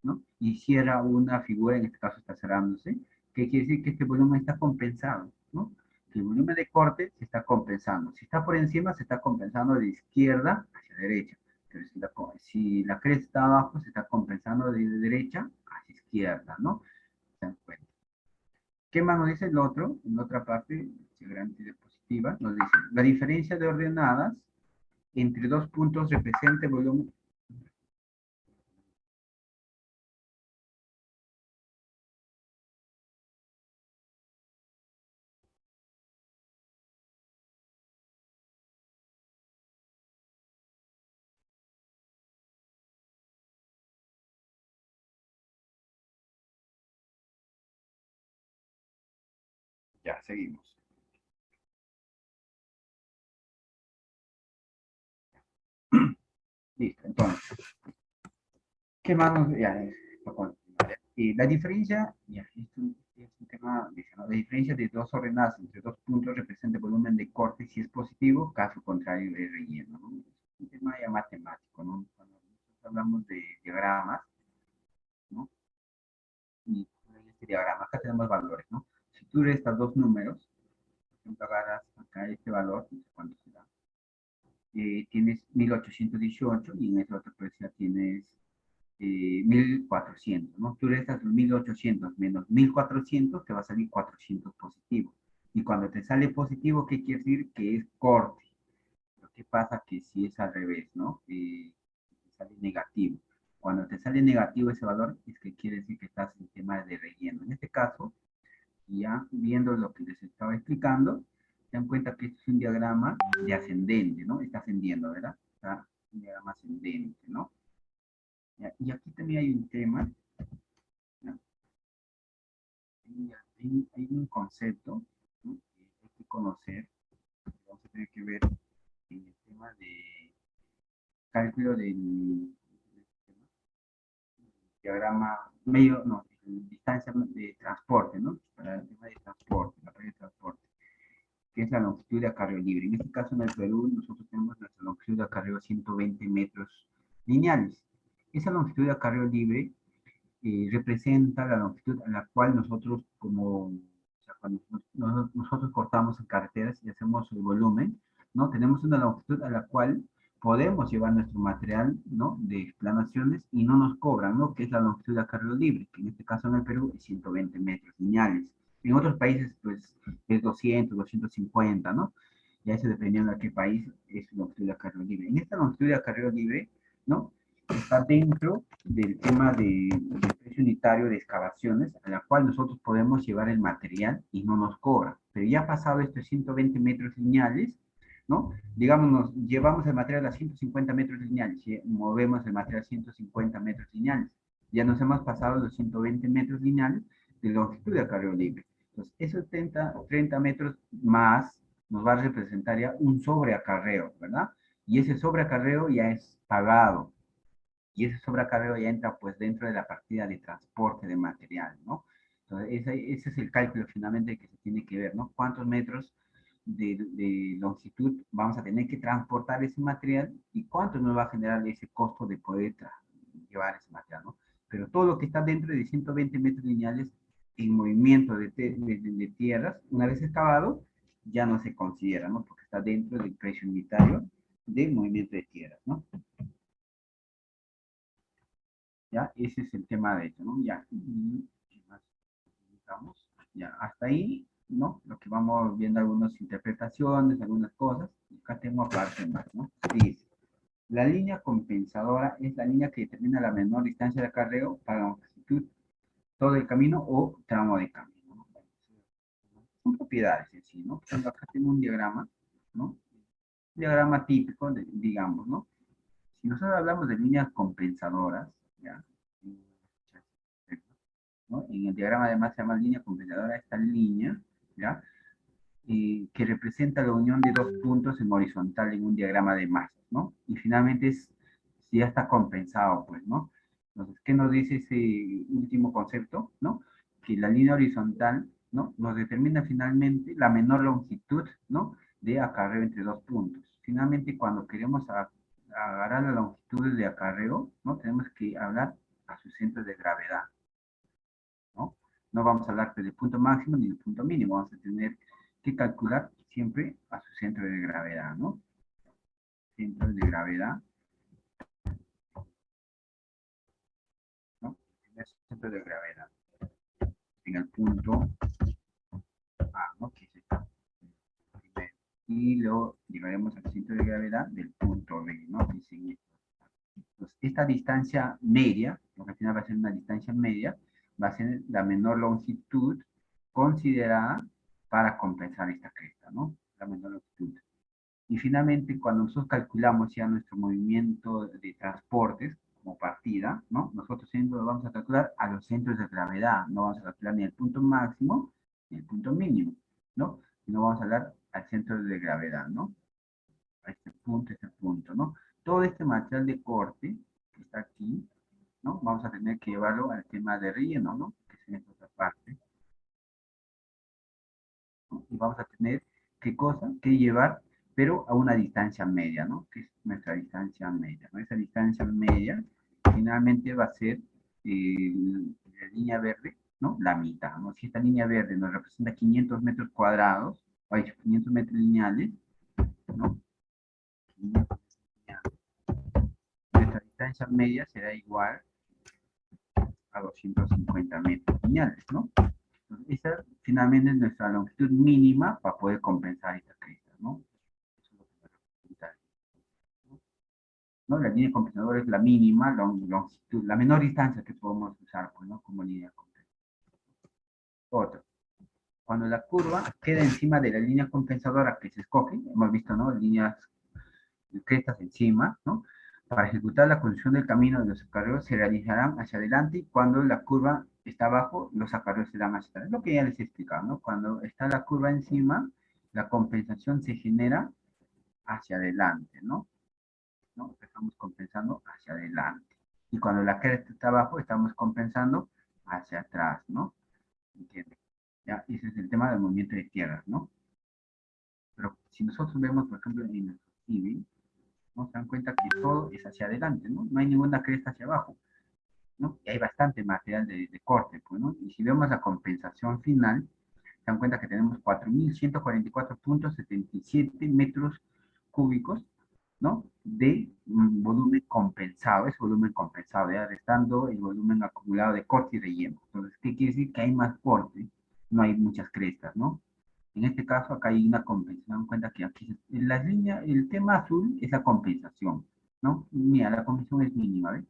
¿no? Y cierra una figura, en este caso está cerrándose, que quiere decir que este volumen está compensado, ¿no? Que el volumen de corte se está compensando. Si está por encima, se está compensando de izquierda hacia derecha. Pero si la cresta está abajo, se está compensando de derecha hacia izquierda, ¿no? Se dan cuenta. ¿Qué más nos dice el otro? En otra parte, gran diapositiva, nos dice, la diferencia de ordenadas entre dos puntos representa el volumen. Ya, seguimos. Listo, entonces, ¿qué más nos ya, la diferencia, ya, esto es un tema, dice, ¿no? La diferencia de dos ordenadas entre dos puntos representa el volumen de corte si es positivo, caso contrario de relleno, ¿no? Es un tema ya matemático, ¿no? Cuando nosotros hablamos de diagramas, ¿no? Y en este diagrama, acá tenemos valores, ¿no? Si tú restas dos números, por ejemplo, agarras acá este valor, no sé cuánto será, tienes 1818 y en esa otra precio tienes 1400, ¿no? Tú restas 1800 menos 1400, te va a salir 400 positivo. Y cuando te sale positivo, ¿qué quiere decir? Que es corte. Pero ¿qué pasa? Que si es al revés, ¿no? Te sale negativo. Cuando te sale negativo ese valor, es que quiere decir que estás en tema de relleno. En este caso, ya viendo lo que les estaba explicando, se dan cuenta que este es un diagrama de ascendente, ¿no? Está ascendiendo, ¿verdad? Está un diagrama ascendente, ¿no? Ya, y aquí también hay un tema, ¿no? Hay un concepto, ¿no? Que hay que conocer, que vamos a tener que ver en el tema de cálculo del diagrama medio, no, distancia de transporte, ¿no? Para el tema de transporte, la red de transporte, que es la longitud de acarreo libre. En este caso, en el Perú, nosotros tenemos nuestra longitud de acarreo 120 metros lineales. Esa longitud de acarreo libre representa la longitud a la cual nosotros, como, o sea, cuando nosotros cortamos en carreteras y hacemos el volumen, ¿no? Tenemos una longitud a la cual podemos llevar nuestro material, ¿no? De explanaciones y no nos cobran, ¿no? Que es la longitud de acarreo libre, que en este caso en el Perú es 120 metros lineales. En otros países, pues, es 200, 250, ¿no? Ya eso dependiendo de qué país es su longitud de acarreo libre. En esta longitud de acarreo libre, ¿no? Está dentro del tema del precio unitario de excavaciones, a la cual nosotros podemos llevar el material y no nos cobra. Pero ya pasado estos 120 metros lineales, ¿no? Digamos, nos llevamos el material a 150 metros lineales, y movemos el material a 150 metros lineales. Ya nos hemos pasado los 120 metros lineales de longitud de acarreo libre. Entonces, esos 30 metros más nos va a representar ya un sobreacarreo, ¿verdad? Y ese sobreacarreo ya es pagado. Y ese sobrecarreo ya entra pues dentro de la partida de transporte de material, ¿no? Entonces, ese es el cálculo finalmente que se tiene que ver, ¿no? ¿Cuántos metros de longitud vamos a tener que transportar ese material y cuánto nos va a generar ese costo de poder llevar ese material, ¿no? Pero todo lo que está dentro de 120 metros lineales en movimiento de tierras, una vez excavado, ya no se considera, ¿no? Porque está dentro del precio unitario de movimiento de tierras, ¿no? ¿Ya? Ese es el tema de esto, ¿no? Ya, ¿qué más necesitamos? Ya, hasta ahí, ¿no? Lo que vamos viendo algunas interpretaciones, algunas cosas. Acá tengo aparte más, ¿no? Dice, la línea compensadora es la línea que determina la menor distancia de acarreo para la longitud todo el camino o tramo de camino, ¿no? Son propiedades en sí, ¿no? Entonces, acá tengo un diagrama, ¿no? Un diagrama típico, digamos, ¿no? Si nosotros hablamos de líneas compensadoras, ¿ya? ¿No? En el diagrama además se llama línea compensadora esta línea, ¿ya? Que representa la unión de dos puntos en horizontal en un diagrama de masas, ¿no? Y finalmente es, si ya está compensado, pues, ¿no? Entonces, ¿qué nos dice ese último concepto, ¿no? Que la línea horizontal, ¿no? Nos determina finalmente la menor longitud, ¿no? De acarreo entre dos puntos. Finalmente, cuando queremos agarrar la longitud de acarreo, ¿no? Tenemos que hablar a su centro de gravedad, ¿no? No vamos a hablar del punto máximo ni del punto mínimo, vamos a tener que calcular siempre a su centro de gravedad, ¿no? Centro de gravedad, ¿no? El centro de gravedad en el punto A, ¿no? Que es el primero. Y luego llegaremos al centro de gravedad del punto B, ¿no? Que es entonces, esta distancia media, lo que al final va a ser una distancia media, va a ser la menor longitud considerada para compensar esta cresta, ¿no? La menor longitud. Y finalmente, cuando nosotros calculamos ya nuestro movimiento de transportes como partida, ¿no? Nosotros siempre lo vamos a calcular a los centros de gravedad, no vamos a calcular ni el punto máximo ni el punto mínimo, ¿no? Sino vamos a hablar al centro de gravedad, ¿no? A este punto, ¿no? Todo este material de corte que está aquí, ¿no? Vamos a tener que llevarlo al tema de relleno, ¿no? Que es en esta otra parte, ¿no? Y vamos a tener, ¿qué cosa? Que llevar, pero a una distancia media, ¿no? Que es nuestra distancia media, ¿no? Esa distancia media finalmente va a ser la línea verde, ¿no? La mitad, ¿no? Si esta línea verde nos representa 500 metros cuadrados, o 500 metros lineales, ¿no? 500 nuestra distancia media será igual a 250 metros lineales, ¿no? Entonces, esa finalmente es nuestra longitud mínima para poder compensar esta cresta, ¿no? Eso es lo que me representa, ¿no? ¿no? La línea compensadora es la mínima, longitud, la menor distancia que podemos usar, pues, ¿no? Como línea compensadora. Otro. Cuando la curva queda encima de la línea compensadora que se escoge, hemos visto, ¿no? Líneas crestas encima, ¿no? Para ejecutar la conducción del camino de los acarreos se realizarán hacia adelante y cuando la curva está abajo, los acarreos se dan hacia atrás. Es lo que ya les he explicado, ¿no? Cuando está la curva encima, la compensación se genera hacia adelante, ¿no? ¿No? Estamos compensando hacia adelante. Y cuando la cresta está abajo, estamos compensando hacia atrás, ¿no? ¿Entienden? Ya, ese es el tema del movimiento de tierras, ¿no? Pero si nosotros vemos, por ejemplo, en el civil, ¿no? Se dan cuenta que todo es hacia adelante, ¿no? No hay ninguna cresta hacia abajo, ¿no? Y hay bastante material de corte, pues, ¿no? Y si vemos la compensación final, se dan cuenta que tenemos 4.144.77 metros cúbicos, ¿no? De volumen compensado, es volumen compensado, ya restando el volumen acumulado de corte y relleno. Entonces, ¿qué quiere decir? Que hay más corte, no hay muchas crestas, ¿no? En este caso, acá hay una compensación. En cuenta que aquí, en las líneas, el tema azul es la compensación, ¿no? Mira, la compensación es mínima, ¿ves?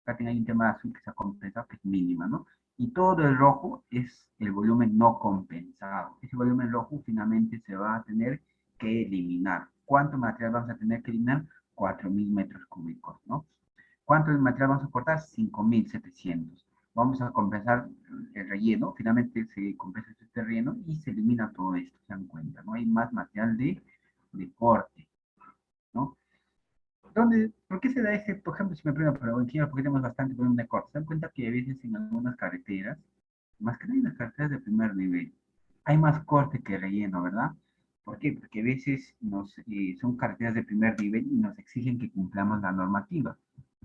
Acá hay un tema azul que se ha compensado, que es mínima, ¿no? Y todo el rojo es el volumen no compensado. Ese volumen rojo finalmente se va a tener que eliminar. ¿Cuánto material vamos a tener que eliminar? 4.000 metros cúbicos, ¿no? ¿Cuánto de material vamos a cortar? 5.700. Vamos a compensar el relleno, finalmente se compensa este relleno y se elimina todo esto, se dan cuenta, ¿no? Hay más material de corte, ¿no? ¿Por qué se da ese, por ejemplo, si me preguntan, pero en Chile, ¿por qué tenemos bastante volumen de corte? Se dan cuenta que a veces en algunas carreteras, más que nada en las carreteras de primer nivel, hay más corte que relleno, ¿verdad? ¿Por qué? Porque a veces son carreteras de primer nivel y nos exigen que cumplamos la normativa,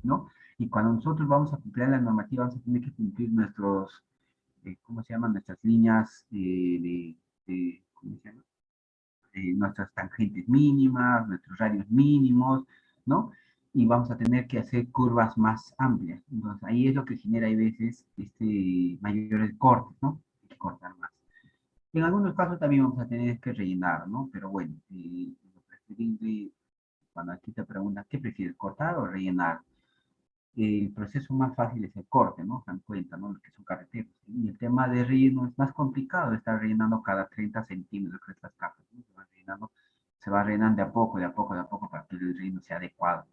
¿no? Y cuando nosotros vamos a cumplir la normativa, vamos a tener que cumplir nuestros, ¿cómo se llaman? Nuestras líneas ¿cómo se llama? Nuestras tangentes mínimas, nuestros radios mínimos, ¿no? Y vamos a tener que hacer curvas más amplias. Entonces, ahí es lo que genera a veces mayores cortes, ¿no? Hay que cortar más. En algunos casos también vamos a tener que rellenar, ¿no? Pero bueno, lo preferible, cuando aquí te preguntan, ¿qué prefieres, cortar o rellenar? El proceso más fácil es el corte, ¿no? Se dan cuenta, ¿no? Lo que son carreteros. Y el tema de relleno es más complicado, estar rellenando cada 30 centímetros de estas capas, ¿no? Se va rellenando de a poco, de a poco, de a poco, para que el relleno sea adecuado.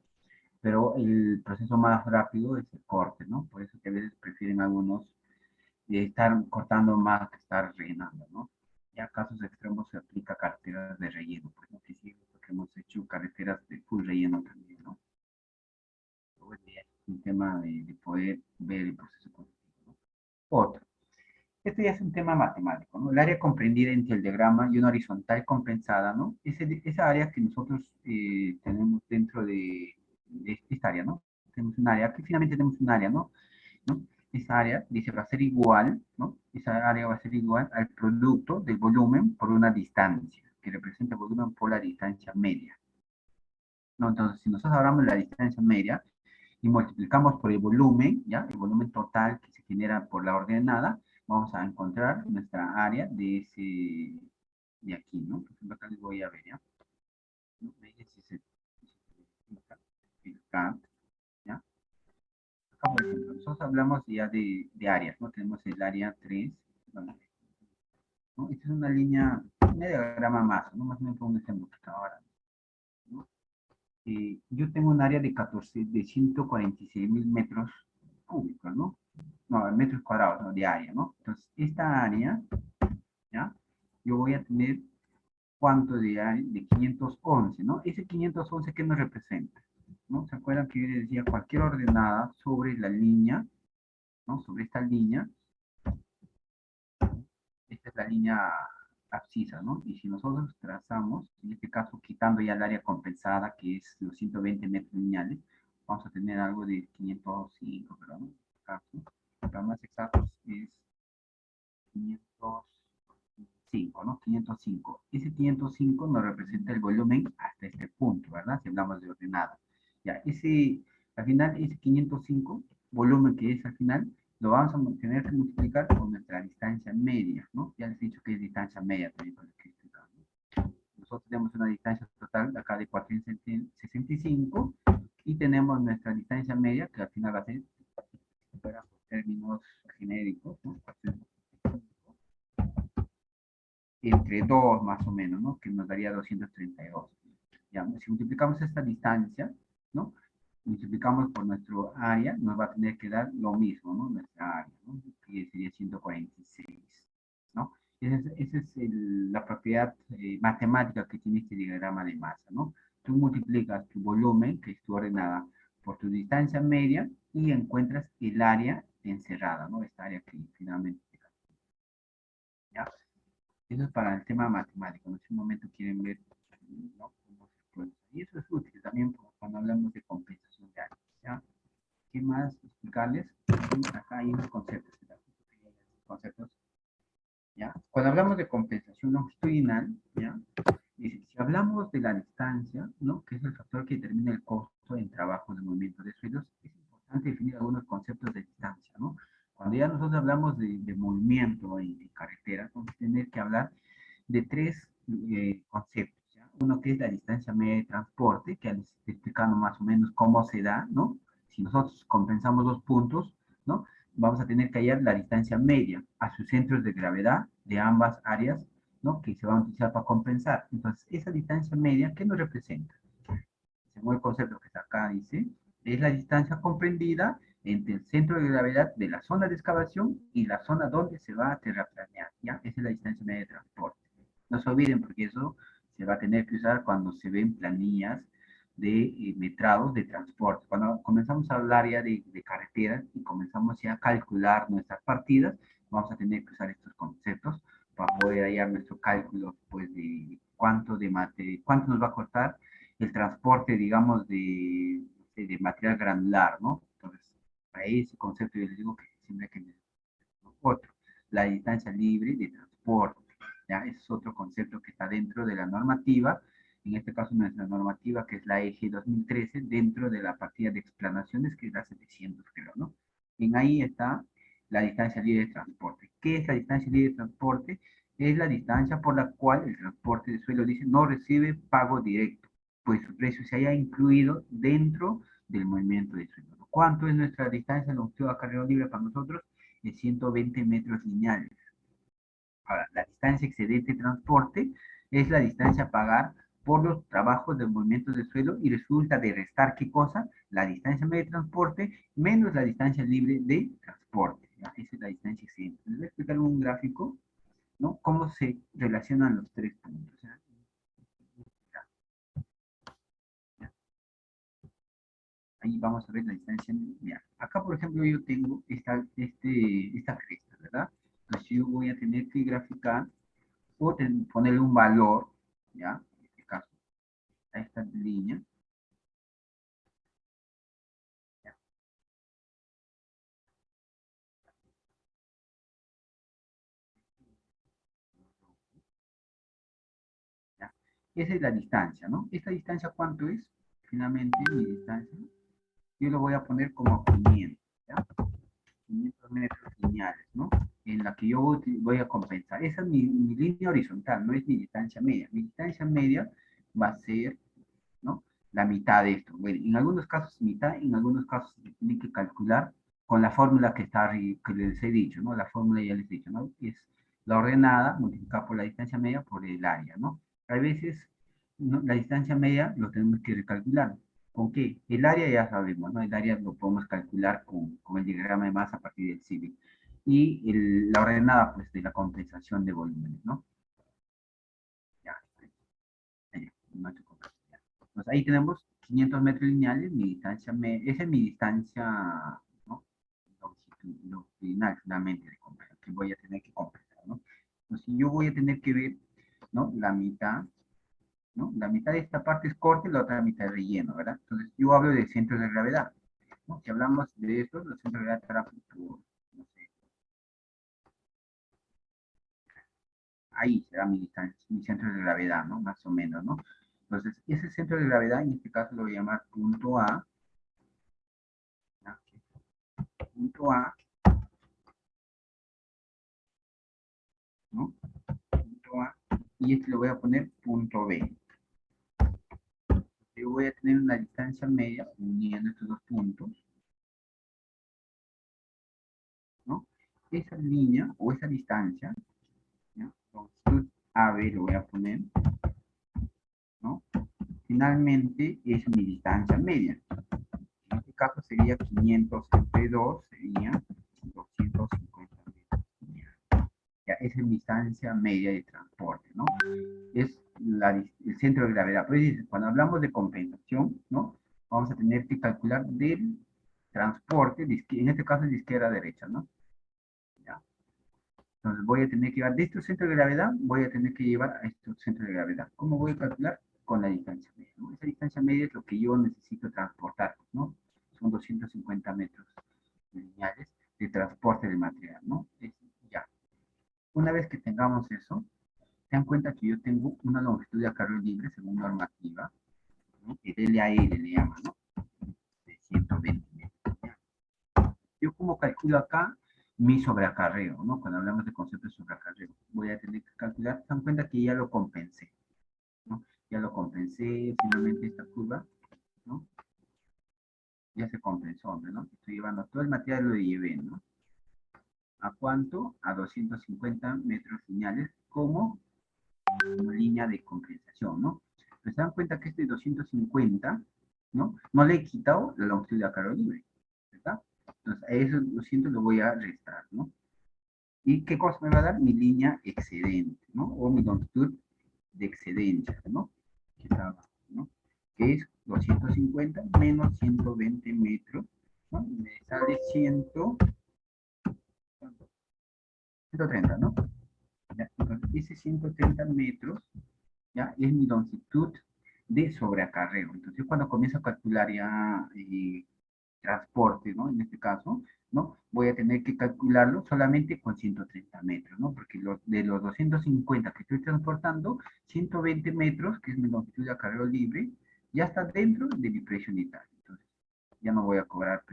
Pero el proceso más rápido es el corte, ¿no? Por eso que a veces prefieren algunos estar cortando más que estar rellenando, ¿no? Y a casos extremos se aplica carreteras de relleno, por ejemplo, que sí, porque hemos hecho carreteras de full relleno también, ¿no? Es un tema de poder ver el proceso cognitivo, ¿no? Otro. Esto ya es un tema matemático, ¿no? El área comprendida entre el diagrama y una horizontal compensada, ¿no? Esa área que nosotros tenemos dentro de esta área, ¿no? Tenemos un área, aquí finalmente tenemos un área, ¿no? ¿No? Esa área dice va a ser igual, ¿no? Esa área va a ser igual al producto del volumen por una distancia, que representa el volumen por la distancia media, ¿no? Entonces, si nosotros hablamos de la distancia media, y multiplicamos por el volumen, ¿ya? El volumen total que se genera por la ordenada, vamos a encontrar nuestra área de aquí, ¿no? Por ejemplo, acá les voy a ver, ¿ya? ¿No? Si se multiplica, ¿ya? Acá, por ejemplo, nosotros hablamos ya de áreas, ¿no? Tenemos el área 3, ¿no? Esta es una línea, un diagrama más, ¿no? Más o menos un ejemplo que está ahora, ¿no? Yo tengo un área de 146.000 metros cúbicos, ¿no? No, metros cuadrados, ¿no? De área, ¿no? Entonces, esta área, ¿ya? Yo voy a tener cuánto de área, de 511, ¿no? Ese 511, ¿qué nos representa? ¿No? ¿Se acuerdan que yo les decía cualquier ordenada sobre la línea, ¿no? Sobre esta línea, esta es la línea abscisa, ¿no? Y si nosotros trazamos, en este caso quitando ya el área compensada, que es los 120 metros lineales, vamos a tener algo de 505, ¿no? Para más exactos es 505, ¿no? 505. Ese 505 nos representa el volumen hasta este punto, ¿verdad? Si hablamos de ordenada. Ya, al final, ese 505, volumen que es al final, lo vamos a tener que multiplicar por nuestra distancia media, ¿no? Ya les he dicho que es distancia media también para que explicar, ¿no? Nosotros tenemos una distancia total acá de 465, Y tenemos nuestra distancia media, que al final va a ser, por términos genéricos, ¿no? Entre 2 más o menos, ¿no? Que nos daría 232. Ya, si multiplicamos esta distancia, ¿no? Multiplicamos por nuestro área, nos va a tener que dar lo mismo, ¿no? Nuestra área, ¿no? Que sería 146, ¿no? Esa es la propiedad matemática que tiene este diagrama de masa, ¿no? Tú multiplicas tu volumen, que es tu ordenada, por tu distancia media y encuentras el área encerrada, ¿no? Esta área que finalmente, ¿ya? Eso es para el tema matemático. En este momento quieren ver, ¿no? Cómo se puede. Y eso es útil también cuando hablamos de compensación de áreas, ¿ya? ¿Qué más explicarles? Acá hay unos conceptos, conceptos, ¿ya? Cuando hablamos de compensación longitudinal, ¿ya? Dice, si hablamos de la distancia, ¿no? Que es el factor que determina el costo en trabajo de movimiento de suelos, es importante definir algunos conceptos de distancia, ¿no? Cuando ya nosotros hablamos de movimiento en carretera, vamos a tener que hablar de tres conceptos, ¿ya? Uno que es la distancia media de transporte, que les estoy explicando más o menos cómo se da, ¿no? Si nosotros compensamos dos puntos, ¿no? Vamos a tener que hallar la distancia media a sus centros de gravedad de ambas áreas, ¿no? Que se van a utilizar para compensar. Entonces, esa distancia media, ¿qué nos representa? Según el concepto que está acá, dice, es la distancia comprendida entre el centro de gravedad de la zona de excavación y la zona donde se va a terraplanear, ¿ya? Esa es la distancia media de transporte. No se olviden porque eso se va a tener que usar cuando se ven planillas de metrados de transporte. Cuando comenzamos a hablar ya de carreteras y comenzamos ya a calcular nuestras partidas, vamos a tener que usar estos conceptos para poder hallar nuestro cálculo pues, de cuánto nos va a costar el transporte, digamos, de material granular, ¿no? Entonces, para ese concepto yo les digo que siempre hay que otro, la distancia libre de transporte. ¿Ya? Ese es otro concepto que está dentro de la normativa, en este caso nuestra normativa, que es la EG 2013, dentro de la partida de explanaciones, que es la 700, creo, ¿no? En ahí está la distancia libre de transporte. ¿Qué es la distancia libre de transporte? Es la distancia por la cual el transporte de suelo, dice, no recibe pago directo, pues su precio se haya incluido dentro del movimiento de suelo. ¿Cuánto es nuestra distancia longitud a carrera libre para nosotros? De 120 metros lineales. Ahora, la distancia excedente de transporte es la distancia a pagar por los trabajos de movimiento de suelo y resulta de restar, ¿qué cosa? La distancia media de transporte menos la distancia libre de transporte. ¿Ya? Esa es la distancia excedente. Les voy a explicar un gráfico, ¿no? Cómo se relacionan los tres puntos. ¿Ya? Ahí vamos a ver la distancia. Mira, acá, por ejemplo, yo tengo esta cresta, ¿verdad? Entonces yo voy a tener que graficar o ponerle un valor, ¿ya? En este caso, a esta línea. ¿Ya? ¿Ya? Esa es la distancia, ¿no? ¿Esta distancia cuánto es? Finalmente, mi distancia, yo lo voy a poner como 500, ¿ya? 500 metros lineales, ¿no? En la que yo voy a compensar. Esa es mi línea horizontal, no es mi distancia media. Mi distancia media va a ser, ¿no? La mitad de esto. Bueno, en algunos casos mitad, en algunos casos se tiene que calcular con la fórmula que les he dicho, ¿no? La fórmula ya les he dicho, ¿no? Es la ordenada multiplicada por la distancia media por el área, ¿no? A veces, ¿no? La distancia media lo tenemos que recalcular. ¿Con qué? El área ya sabemos, ¿no? El área lo podemos calcular con el diagrama de masa a partir del CIVIC. Y la ordenada, pues, de la compensación de volúmenes, ¿no? Ya, ahí, no te compro. Pues ahí tenemos 500 metros lineales, mi distancia, esa es mi distancia, ¿no? Longitudinal, finalmente, que voy a tener que compensar, ¿no? Entonces yo voy a tener que ver, ¿no? La mitad, ¿no? La mitad de esta parte es corte y la otra mitad es relleno, ¿verdad? Entonces yo hablo de centros de gravedad, ¿no? Si hablamos de estos, los centros de gravedad estarán por, no sé, ahí será mi distancia, mi centro de gravedad, ¿no? Más o menos, ¿no? Entonces, ese centro de gravedad, en este caso lo voy a llamar punto A, ¿ya? Punto A, ¿no? Punto A, y este lo voy a poner punto B. yo voy a tener una distancia media uniendo estos dos puntos, ¿no? Esa línea o esa distancia, ¿ya? Longitud AB lo voy a poner, ¿no? Finalmente es mi distancia media. En este caso sería 500 entre 2, sería 250 metros. Ya, esa es mi distancia media de transporte, ¿no? Es el centro de gravedad. Pues cuando hablamos de compensación, ¿no? Vamos a tener que calcular del transporte, en este caso es de izquierda a derecha, ¿no? ¿Ya? Entonces voy a tener que llevar de este centro de gravedad, voy a tener que llevar a este centro de gravedad. ¿Cómo voy a calcular? Con la distancia media, ¿no? Esa distancia media es lo que yo necesito transportar, ¿no? Son 250 metros lineales de transporte de material, ¿no? Ya. Una vez que tengamos eso, ten en cuenta que yo tengo una longitud de acarreo libre según normativa, ¿no? Que DLAE le llama, ¿no? De 120 metros. Yo como calculo acá mi sobreacarreo, ¿no? Cuando hablamos de concepto de sobreacarreo, voy a tener que calcular, ten en cuenta que ya lo compensé, ¿no? Ya lo compensé, finalmente esta curva, ¿no? Ya se compensó, ¿no? Estoy llevando todo el material, lo llevé, ¿no? ¿A cuánto? A 250 metros lineales como línea de compensación, ¿no? Pero se dan cuenta que este 250, ¿no? No le he quitado la longitud de acarreo libre, ¿verdad? Entonces, a eso 200 lo voy a restar, ¿no? ¿Y qué cosa me va a dar? Mi línea excedente, ¿no? O mi longitud de excedencia, ¿no? Que está abajo, ¿no? Que es 250 menos 120 metros, ¿no? Me sale 130, ¿no? ¿Ya? Entonces, ese 130 metros, ¿ya? Es mi longitud de sobreacarreo. Entonces, cuando comienzo a calcular ya transporte, ¿no? En este caso, ¿no? Voy a tener que calcularlo solamente con 130 metros, ¿no? Porque de los 250 que estoy transportando, 120 metros, que es mi longitud de acarreo libre, ya está dentro de mi precio unitario. Entonces, ya no voy a cobrar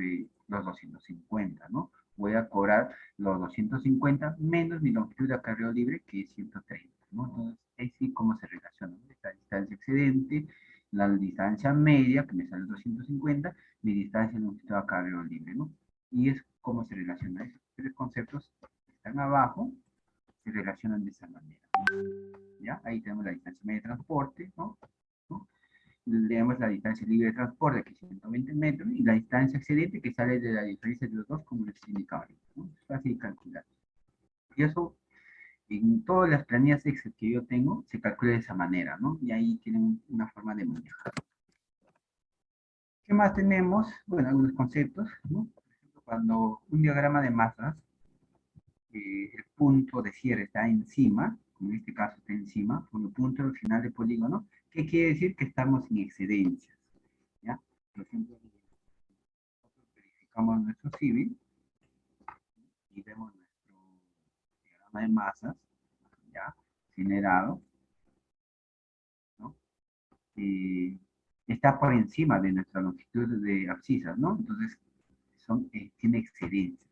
los 250, ¿no? Voy a cobrar los 250 menos mi longitud de acarreo libre, que es 130, ¿no? Entonces, ahí sí cómo se relaciona, ¿no? Esta distancia excedente, la distancia media, que me sale 250, mi distancia longitud de acarreo libre, ¿no? Y es cómo se relaciona esos tres conceptos que están abajo, se relacionan de esa manera. ¿Ya? Ahí tenemos la distancia media de transporte, ¿no? ¿No? Tenemos la distancia libre de transporte, que es 120 metros, y la distancia excedente, que sale de la diferencia de los dos, como les indicaba ahorita, ¿no? Es fácil de calcular. Y eso, en todas las planillas Excel que yo tengo, se calcula de esa manera, ¿no? Y ahí tienen una forma de manejar. ¿Qué más tenemos? Bueno, algunos conceptos, ¿no? Por ejemplo, cuando un diagrama de masas, el punto de cierre está encima, como en este caso está encima, por el punto al final del polígono, ¿qué quiere decir? Que estamos en excedencias, ¿ya? Por ejemplo, nosotros verificamos nuestro civil y vemos nuestro diagrama de masas, ¿ya? Generado, ¿no? Está por encima de nuestra longitud de abscisas, ¿no? Entonces, tiene excedencias.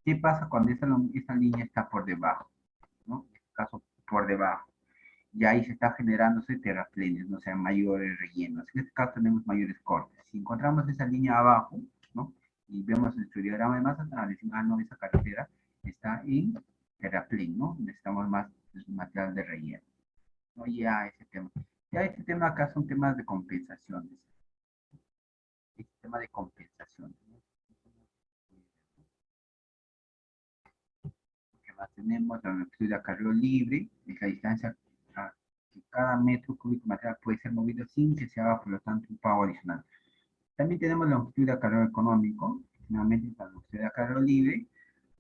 ¿Qué pasa cuando esa línea está por debajo? ¿No? En este caso, por debajo. Y ahí se está generándose terraplenes, no sea mayores rellenos. En este caso tenemos mayores cortes. Si encontramos esa línea abajo, ¿no? Y vemos nuestro diagrama de masas, decimos, no, esa carretera está en terraplén, ¿no? Necesitamos más material de relleno. ¿No? Ya ese tema. Ya este tema acá son temas de compensaciones. Este tema de compensaciones. ¿No? Que más tenemos la longitud de acarreo libre, es la distancia que cada metro cúbico de material puede ser movido sin que se haga, por lo tanto, un pago adicional. También tenemos la longitud de acarreo económico, finalmente la longitud de acarreo libre,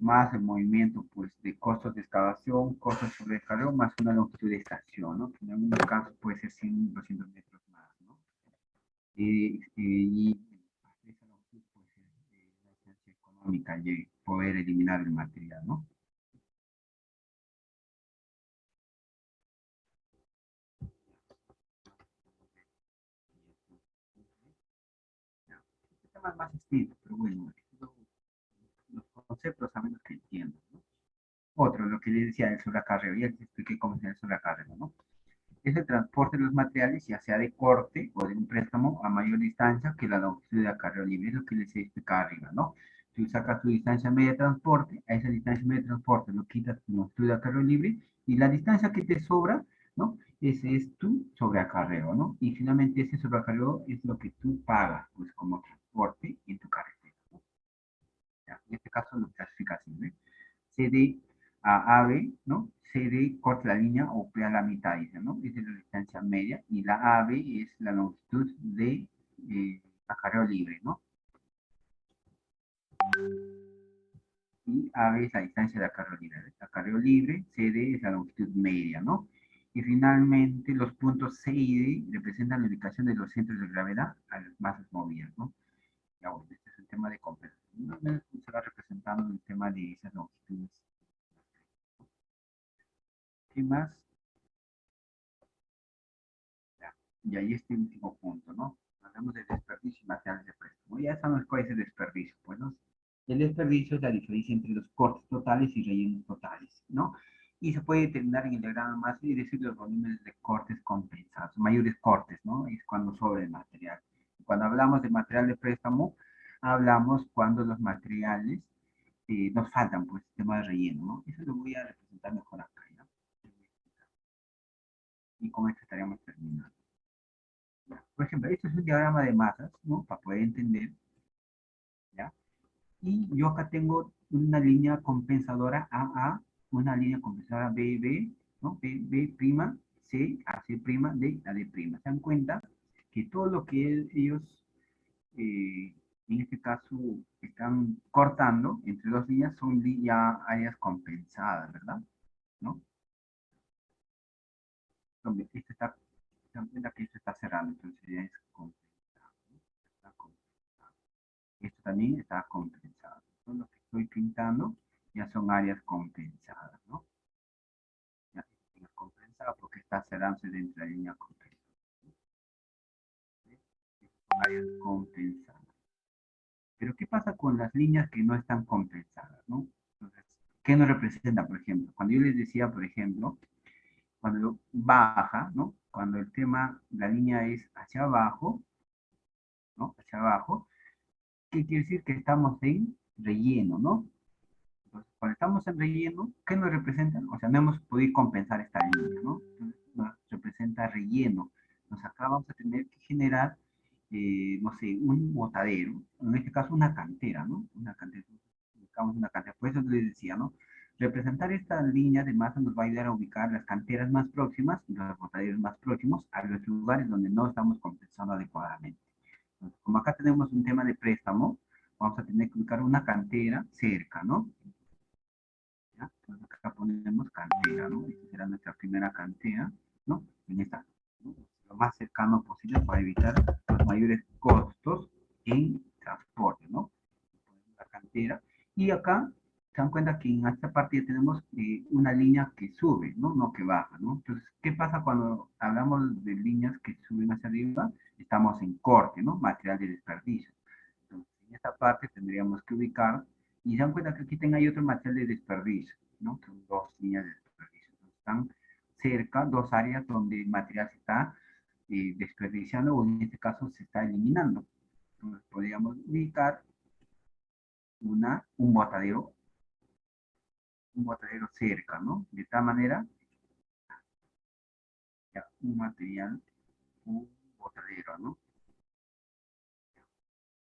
más el movimiento pues, de costos de excavación, costos sobre acarreo, más una longitud de estación, ¿no? Que en algunos casos puede ser 100, 200 metros más, ¿no? Y esa longitud puede ser la distancia económica y poder eliminar el material, ¿no? Este tema es más extenso, pero bueno, los conceptos a menos que entiendan, ¿no? Otro, lo que les decía del sobreacarreo, ya les expliqué cómo es el sobreacarreo, ¿no? Es el transporte de los materiales, ya sea de corte o de un préstamo a mayor distancia que la longitud de acarreo libre. Es lo que les he explicado arriba, ¿no? Tú sacas tu distancia media de transporte, a esa distancia media de transporte lo quitas tu longitud de acarreo libre y la distancia que te sobra, ¿no? Ese es tu sobreacarreo, ¿no? Y finalmente ese sobreacarreo es lo que tú pagas, pues, como transporte en tu carretera, ¿no? Ya, en este caso lo clasifica así, ¿no? CD a AB, ¿no? CD corta la línea o pega la mitad, dice, ¿no? Esa es la distancia media. Y la AB es la longitud de acarreo libre, ¿no? Y AB es la distancia de acarreo libre. Acarreo libre, CD es la longitud media, ¿no? Y finalmente los puntos C y D representan la ubicación de los centros de gravedad a las masas movidas, ¿no? Ya bueno, este es el tema de compensación. No me se va representando el tema de esas longitudes. ¿Qué más? Ya, y ahí este último punto, ¿no? Hablamos de desperdicio y materiales de préstamo. Ya sabemos cuál es el desperdicio, pues, ¿no? El desperdicio es la diferencia entre los cortes totales y rellenos totales, ¿no? Y se puede determinar en el diagrama más y decir los volúmenes de cortes compensados, mayores cortes, ¿no? Es cuando sobra el material. Cuando hablamos de material de préstamo, hablamos cuando los materiales nos faltan, pues, tema de relleno, ¿no? Eso lo voy a representar mejor acá, ¿no? Y con esto estaríamos terminando. Por ejemplo, esto es un diagrama de masas, ¿no? Para poder entender, ¿ya? Y yo acá tengo una línea compensadora AA, una línea compensadora BB, ¿no? B', C, AC', D, AD'. ¿Se dan cuenta? Que todo lo que ellos, eh, en este caso, están cortando entre dos líneas son ya áreas compensadas, ¿verdad? ¿No? Donde este está, se dan cuenta que esto está cerrando, entonces ya es compensado, ¿no? Está compensado. Esto también está compensado. Todo lo que estoy pintando ya son áreas compensadas, ¿no? Ya es compensado porque está cerrándose dentro de la línea compensada. ¿Sí? Son áreas compensadas. Pero ¿qué pasa con las líneas que no están compensadas, ¿no? Entonces, ¿qué nos representa, por ejemplo? Cuando yo les decía, por ejemplo, cuando baja, ¿no? Cuando el tema, la línea es hacia abajo, ¿no? Hacia abajo, ¿qué quiere decir? Que estamos en relleno, ¿no? Entonces, cuando estamos en relleno, ¿qué nos representan? O sea, no hemos podido compensar esta línea, ¿no? Entonces, nos representa relleno. Nos acá vamos a tener que generar, no sé, un botadero, en este caso una cantera, ¿no? Una cantera, buscamos una cantera. Por eso les decía, ¿no? Representar esta línea de masa nos va a ayudar a ubicar las canteras más próximas y los botaderos más próximos a los lugares donde no estamos compensando adecuadamente. Entonces, como acá tenemos un tema de préstamo, vamos a tener que ubicar una cantera cerca, ¿no? ¿Ya? Entonces acá ponemos cantera, ¿no? Esta será nuestra primera cantera, ¿no? En esta, ¿no? Lo más cercano posible para evitar los mayores costos en transporte, ¿no? La cantera. Y acá se dan cuenta que en esta parte ya tenemos una línea que sube, ¿no? No que baja, ¿no? Entonces, ¿qué pasa cuando hablamos de líneas que suben hacia arriba? Estamos en corte, ¿no? Material de desperdicio. Entonces, en esta parte tendríamos que ubicar, y se dan cuenta que aquí hay otro material de desperdicio, ¿no? Son dos líneas de desperdicio. Entonces, están cerca, dos áreas donde el material se está desperdiciando o en este caso se está eliminando. Entonces, podríamos ubicar un botadero cerca, ¿no? De tal manera, ya, un material, un botadero, ¿no?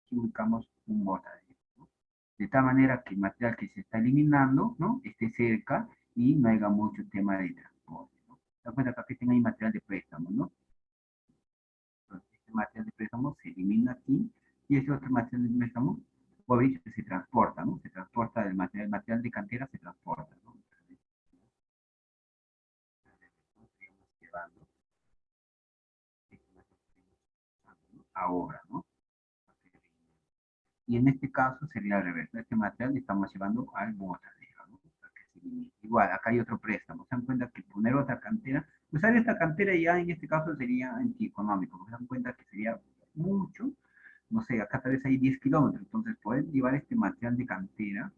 Aquí ubicamos un botadero, ¿no? De tal manera que el material que se está eliminando, ¿no? Esté cerca y no haya mucho tema de transporte, ¿no? Se da cuenta que aquí tenga material de préstamo, ¿no? Entonces, este material de préstamo se elimina aquí y este otro material de préstamo, o dicho, se transporta, ¿no? Se transporta el material de cantera se transporta, ¿no? Llevando ahora, ¿no? Y en este caso sería al revés. Este material le estamos llevando al botadero, ¿no? Igual, acá hay otro préstamo. Se dan cuenta que poner otra cantera, usar esta cantera ya en este caso sería antieconómico. Se dan cuenta que sería mucho, no sé, acá tal vez hay 10 kilómetros. Entonces, poder llevar este material de cantera,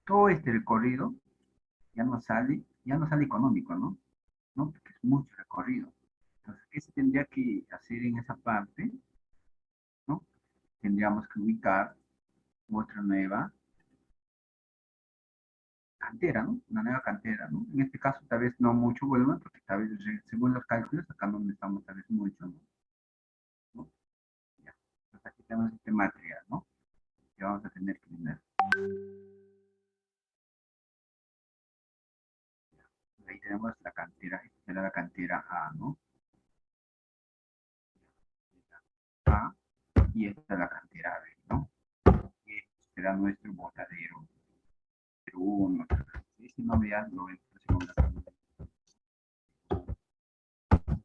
todo este recorrido, ya no sale económico, ¿no? ¿No? Porque es mucho recorrido. Entonces, ¿qué se tendría que hacer en esa parte? ¿No? Tendríamos que ubicar otra nueva cantera, ¿no? Una nueva cantera, ¿no? En este caso, tal vez no mucho volumen, porque tal vez según los cálculos, acá no necesitamos tal vez mucho, ¿no? ¿No? Ya. Entonces, aquí tenemos este material, ¿no? Que vamos a tener que tener. Ahí tenemos la cantera, esta será la cantera A, ¿no? A, y esta es la cantera B, ¿no? Y este será nuestro botadero. Pero uno, si no veas, lo ven, se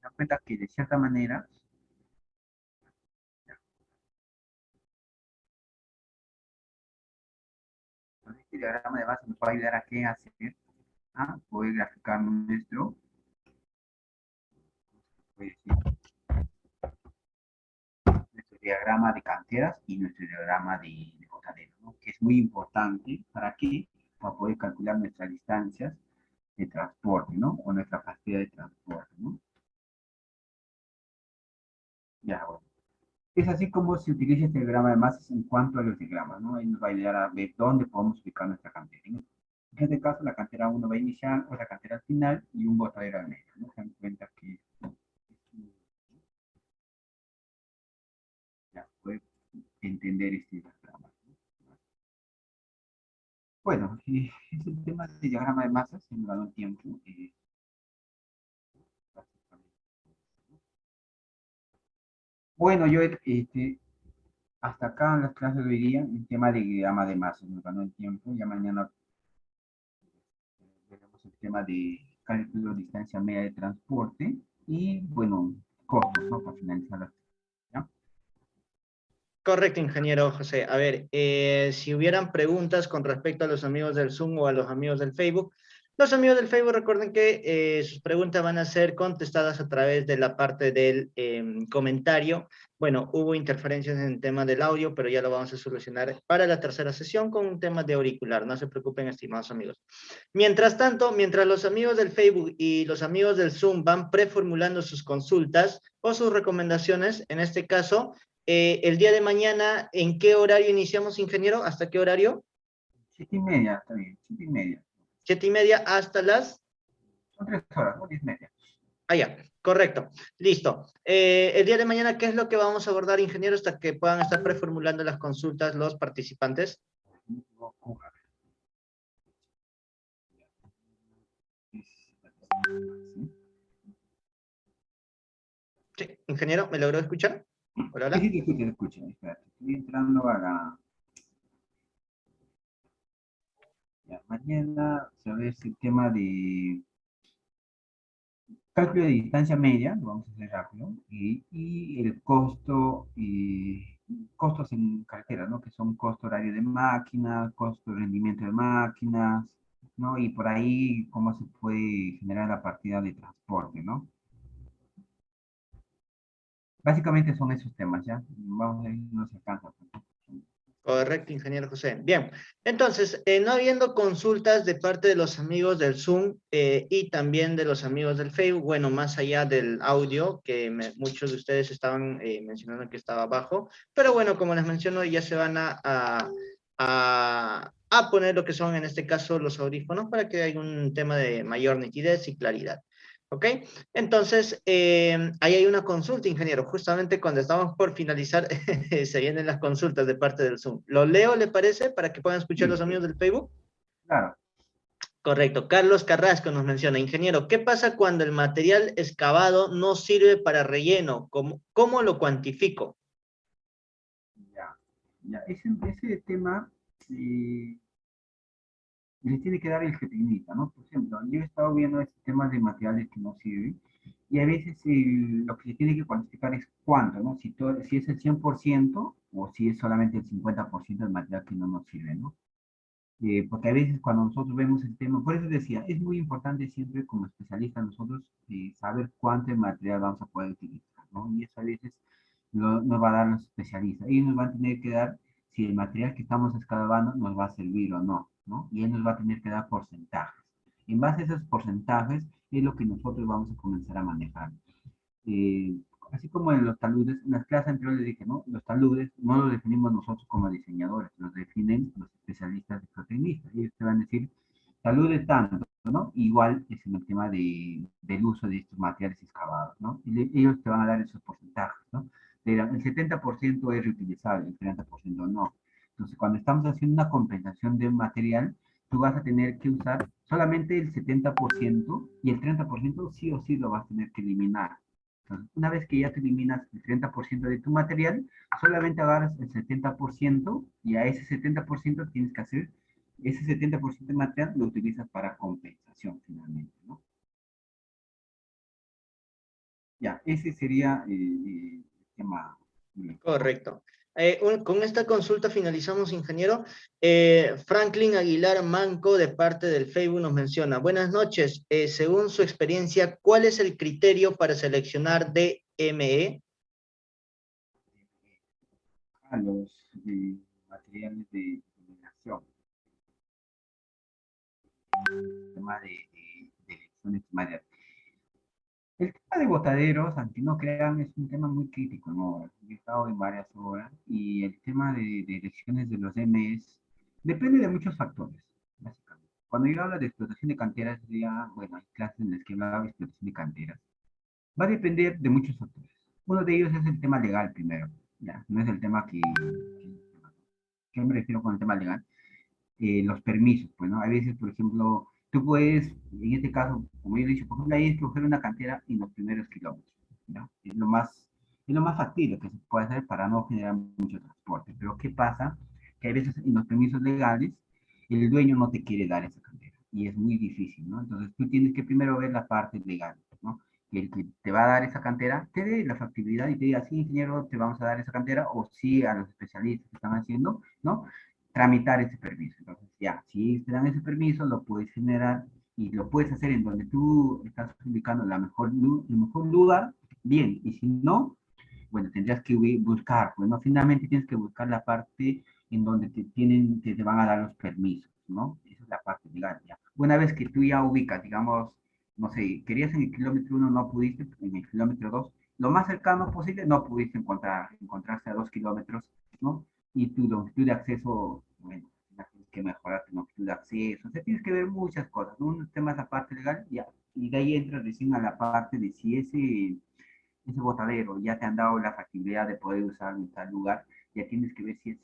dan cuenta que de cierta manera, este diagrama de base nos va a ayudar a qué hacer, a poder graficar nuestro, pues, nuestro diagrama de canteras y nuestro diagrama de botadero, ¿no? Que es muy importante para que para poder calcular nuestras distancias de transporte, ¿no? O nuestra capacidad de transporte, ¿no? Ya, bueno. Es así como se utiliza este diagrama de masas en cuanto a los diagramas, ¿no? Ahí nos va a ayudar a ver dónde podemos ubicar nuestra cantera. En este caso, la cantera 1 va inicial, otra cantera al final y un botadero al medio, ¿no? Se dan cuenta que ya puede entender este diagrama. Bueno, es el tema del diagrama de masas, se me ganó el tiempo. Bueno, yo hasta acá en las clases de hoy día, el tema de diagrama de masas, me ganó el tiempo. Ya mañana veremos el tema de cálculo de distancia media de transporte y, bueno, costos, ¿no? Para finalizar la, ¿ya? Correcto, ingeniero José. A ver, si hubieran preguntas con respecto a los amigos del Zoom o a los amigos del Facebook, los amigos del Facebook recuerden que sus preguntas van a ser contestadas a través de la parte del comentario. Bueno, hubo interferencias en el tema del audio, pero ya lo vamos a solucionar para la tercera sesión con un tema de auricular. No se preocupen, estimados amigos. Mientras tanto, mientras los amigos del Facebook y los amigos del Zoom van preformulando sus consultas o sus recomendaciones, en este caso, el día de mañana, ¿en qué horario iniciamos, ingeniero? ¿Hasta qué horario? 7:30, está bien, 7:30. 7:30 hasta las... Son 3 horas, ¿no? 10:30. Ah, ya, correcto, listo. El día de mañana, ¿qué es lo que vamos a abordar, ingeniero, hasta que puedan estar preformulando las consultas los participantes? Sí, ingeniero, ¿me logró escuchar? Hola, Sí, hola. sí, te escucho, te escucho. Espérate, estoy entrando a la... Ya, mañana se va a ver el tema de cálculo de distancia media, lo vamos a hacer rápido, y el costo, costos en carretera, ¿no? Que son costo horario de máquinas, costo de rendimiento de máquinas, ¿no? Y por ahí cómo se puede generar la partida de transporte, ¿no? Básicamente son esos temas, ¿ya? Vamos a ir, no se alcanza. Correcto, ingeniero José. Bien, entonces, no habiendo consultas de parte de los amigos del Zoom y también de los amigos del Facebook, bueno, más allá del audio, que muchos de ustedes estaban mencionando que estaba bajo, pero bueno, como les menciono, ya se van a poner lo que son en este caso los audífonos para que haya un tema de mayor nitidez y claridad. ¿Ok? Entonces, ahí hay una consulta, ingeniero. Justamente cuando estamos por finalizar, se vienen las consultas de parte del Zoom. ¿Lo leo, le parece, para que puedan escuchar Sí, los amigos del Facebook? claro. Correcto. Carlos Carrasco nos menciona, ingeniero, ¿qué pasa cuando el material excavado no sirve para relleno? ¿Cómo lo cuantifico? Ya, ya. Ese tema le tiene que dar el que técnica, ¿no? Por ejemplo, yo he estado viendo este tema de materiales que no sirven y a veces lo que se tiene que cuantificar es cuánto, ¿no? Si es el 100% o si es solamente el 50% del material que no nos sirve, ¿no? Porque a veces cuando nosotros vemos el tema, por eso decía, es muy importante siempre como especialista nosotros saber cuánto de material vamos a poder utilizar, ¿no? Y eso a veces nos va a dar los especialistas. Ellos nos van a tener que dar si el material que estamos excavando nos va a servir o no, ¿no? Y él nos va a tener que dar porcentajes. En base a esos porcentajes es lo que nosotros vamos a comenzar a manejar. eh, así como en los taludes, en las clases anteriores les dije, ¿no? Los taludes no los definimos nosotros como diseñadores, los definen los especialistas de zootecnistas. Ellos te van a decir, taludes tanto, ¿no? Igual es en el tema del uso de estos materiales excavados, ¿no? Ellos te van a dar esos porcentajes, ¿no? Te dirán, el 70% es reutilizable, el 30% no. Entonces, cuando estamos haciendo una compensación de un material, tú vas a tener que usar solamente el 70% y el 30% sí o sí lo vas a tener que eliminar. Entonces, una vez que ya te eliminas el 30% de tu material, solamente agarras el 70% y a ese 70% tienes que hacer, ese 70% de material lo utilizas para compensación finalmente, ¿no? Ya, ese sería el tema. Correcto. Con esta consulta finalizamos, ingeniero. Franklin Aguilar Manco, de parte del Facebook, nos menciona: buenas noches. Según su experiencia, ¿cuál es el criterio para seleccionar DME? A los materiales de iluminación, tema de elecciones primarias. El tema de botaderos, aunque no crean, es un tema muy crítico, ¿no? He estado en varias horas y el tema de elecciones de los DMs depende de muchos factores, básicamente. Cuando yo hablo de explotación de canteras, ya, bueno, hay clases en las que hablaba de explotación de canteras. Va a depender de muchos factores. Uno de ellos es el tema legal primero, ya, no es el tema ¿qué me refiero con el tema legal? Los permisos, pues, ¿no? A veces, por ejemplo, tú puedes, en este caso, como yo he dicho, por ejemplo, hay que escoger una cantera en los primeros kilómetros, ¿no? Es lo más factible que se puede hacer para no generar mucho transporte. Pero ¿qué pasa? Que a veces en los permisos legales, el dueño no te quiere dar esa cantera y es muy difícil, ¿no? Entonces tú tienes que primero ver la parte legal, ¿no? Que el que te va a dar esa cantera te dé la factibilidad y te diga, sí, ingeniero, te vamos a dar esa cantera, o sí a los especialistas que están haciendo, ¿no? Tramitar ese permiso. Entonces, ya, si te dan ese permiso, lo puedes generar y lo puedes hacer en donde tú estás ubicando el mejor lugar, bien, y si no, bueno, tendrías que buscar, bueno, finalmente tienes que buscar la parte en donde te van a dar los permisos, ¿no? Esa es la parte legal, ya. Una vez que tú ya ubicas, digamos, no sé, querías en el kilómetro 1, no pudiste, en el kilómetro 2, lo más cercano posible, no pudiste encontrarse a 2 kilómetros, ¿no? Y tu longitud de acceso, bueno, tienes que mejorar tu longitud de acceso, o sea, tienes que ver muchas cosas, ¿no? Un tema es la parte legal, ya, y de ahí entras recién a la parte de si ese botadero ya te han dado la factibilidad de poder usar en tal lugar, ya tienes que ver si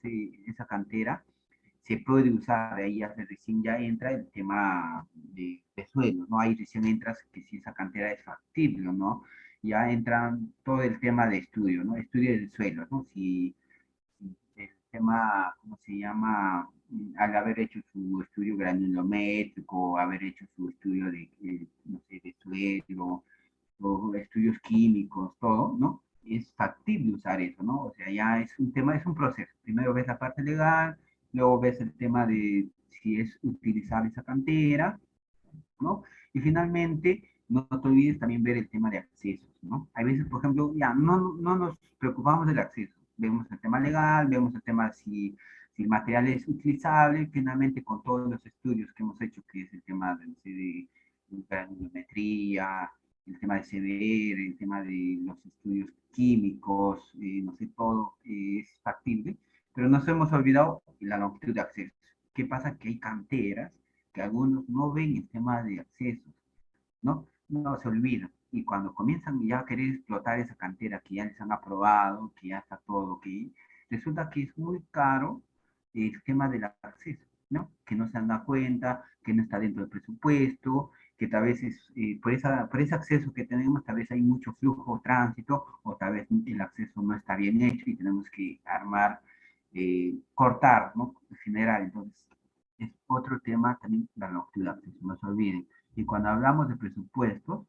esa cantera se puede usar, de ahí recién ya entra el tema de suelo, ¿no? Ahí recién entras que si esa cantera es factible, ¿no? Ya entran todo el tema de estudio, ¿no? Estudio del suelo, ¿no? Si el tema, ¿cómo se llama? Al haber hecho su estudio granulométrico, haber hecho su estudio no sé, de suelo, o estudios químicos, todo, ¿no? Es factible usar eso, ¿no? O sea, ya es un tema, es un proceso. Primero ves la parte legal, luego ves el tema de si es utilizable esa cantera, ¿no? Y finalmente, no te olvides también ver el tema de accesos, ¿no? Hay veces, por ejemplo, ya no nos preocupamos del acceso. Vemos el tema legal, vemos el tema si el material es utilizable, finalmente con todos los estudios que hemos hecho, que es el tema de granulometría, el tema de CBR, el tema de los estudios químicos, no sé, todo es factible, pero nos hemos olvidado la longitud de acceso. ¿Qué pasa? Que hay canteras que algunos no ven el tema de accesos, ¿no? No se olvidan. Y cuando comienzan ya a querer explotar esa cantera que ya les han aprobado, que ya está todo ok, resulta que es muy caro el tema del acceso, ¿no? Que no se han dado cuenta, que no está dentro del presupuesto, que tal vez por ese acceso que tenemos, tal vez hay mucho flujo, tránsito, o tal vez el acceso no está bien hecho y tenemos que armar, cortar, ¿no? Generar. Entonces, es otro tema también la longitud de acceso, no se olviden. Y cuando hablamos de presupuestos,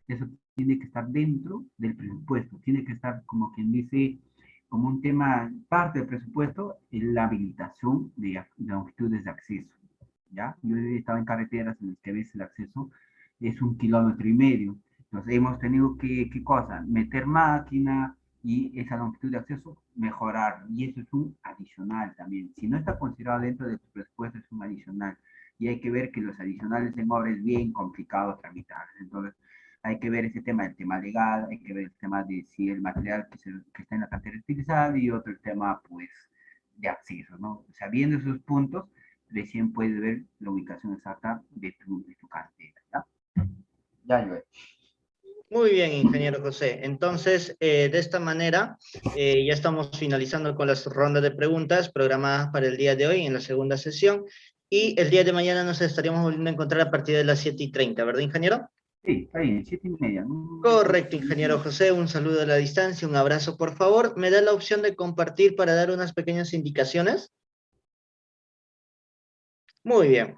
eso tiene que estar dentro del presupuesto, tiene que estar como quien dice, como un tema, parte del presupuesto, en la habilitación de longitudes de acceso. ¿Ya? Yo he estado en carreteras en las que a veces el acceso es 1,5 kilómetros. Entonces hemos tenido que, ¿qué cosa? Meter máquina y esa longitud de acceso mejorar. Y eso es un adicional también. Si no está considerado dentro de tu presupuesto, es un adicional y hay que ver que los adicionales en obra es bien complicado tramitar. Entonces, hay que ver ese tema, el tema legal, hay que ver el tema de si el material que está en la cartera es utilizable y otro el tema, pues, de acceso, ¿no? O sea, viendo esos puntos, recién puedes ver la ubicación exacta de tu cartera, ¿ya? Ya, Joel. Muy bien, ingeniero José. Entonces, de esta manera, ya estamos finalizando con las rondas de preguntas programadas para el día de hoy en la segunda sesión. Y el día de mañana nos estaríamos volviendo a encontrar a partir de las 7:30, ¿verdad, ingeniero? Sí, está bien, 7:30. Correcto, ingeniero José. Un saludo a la distancia, un abrazo, por favor. ¿Me da la opción de compartir para dar unas pequeñas indicaciones? Muy bien.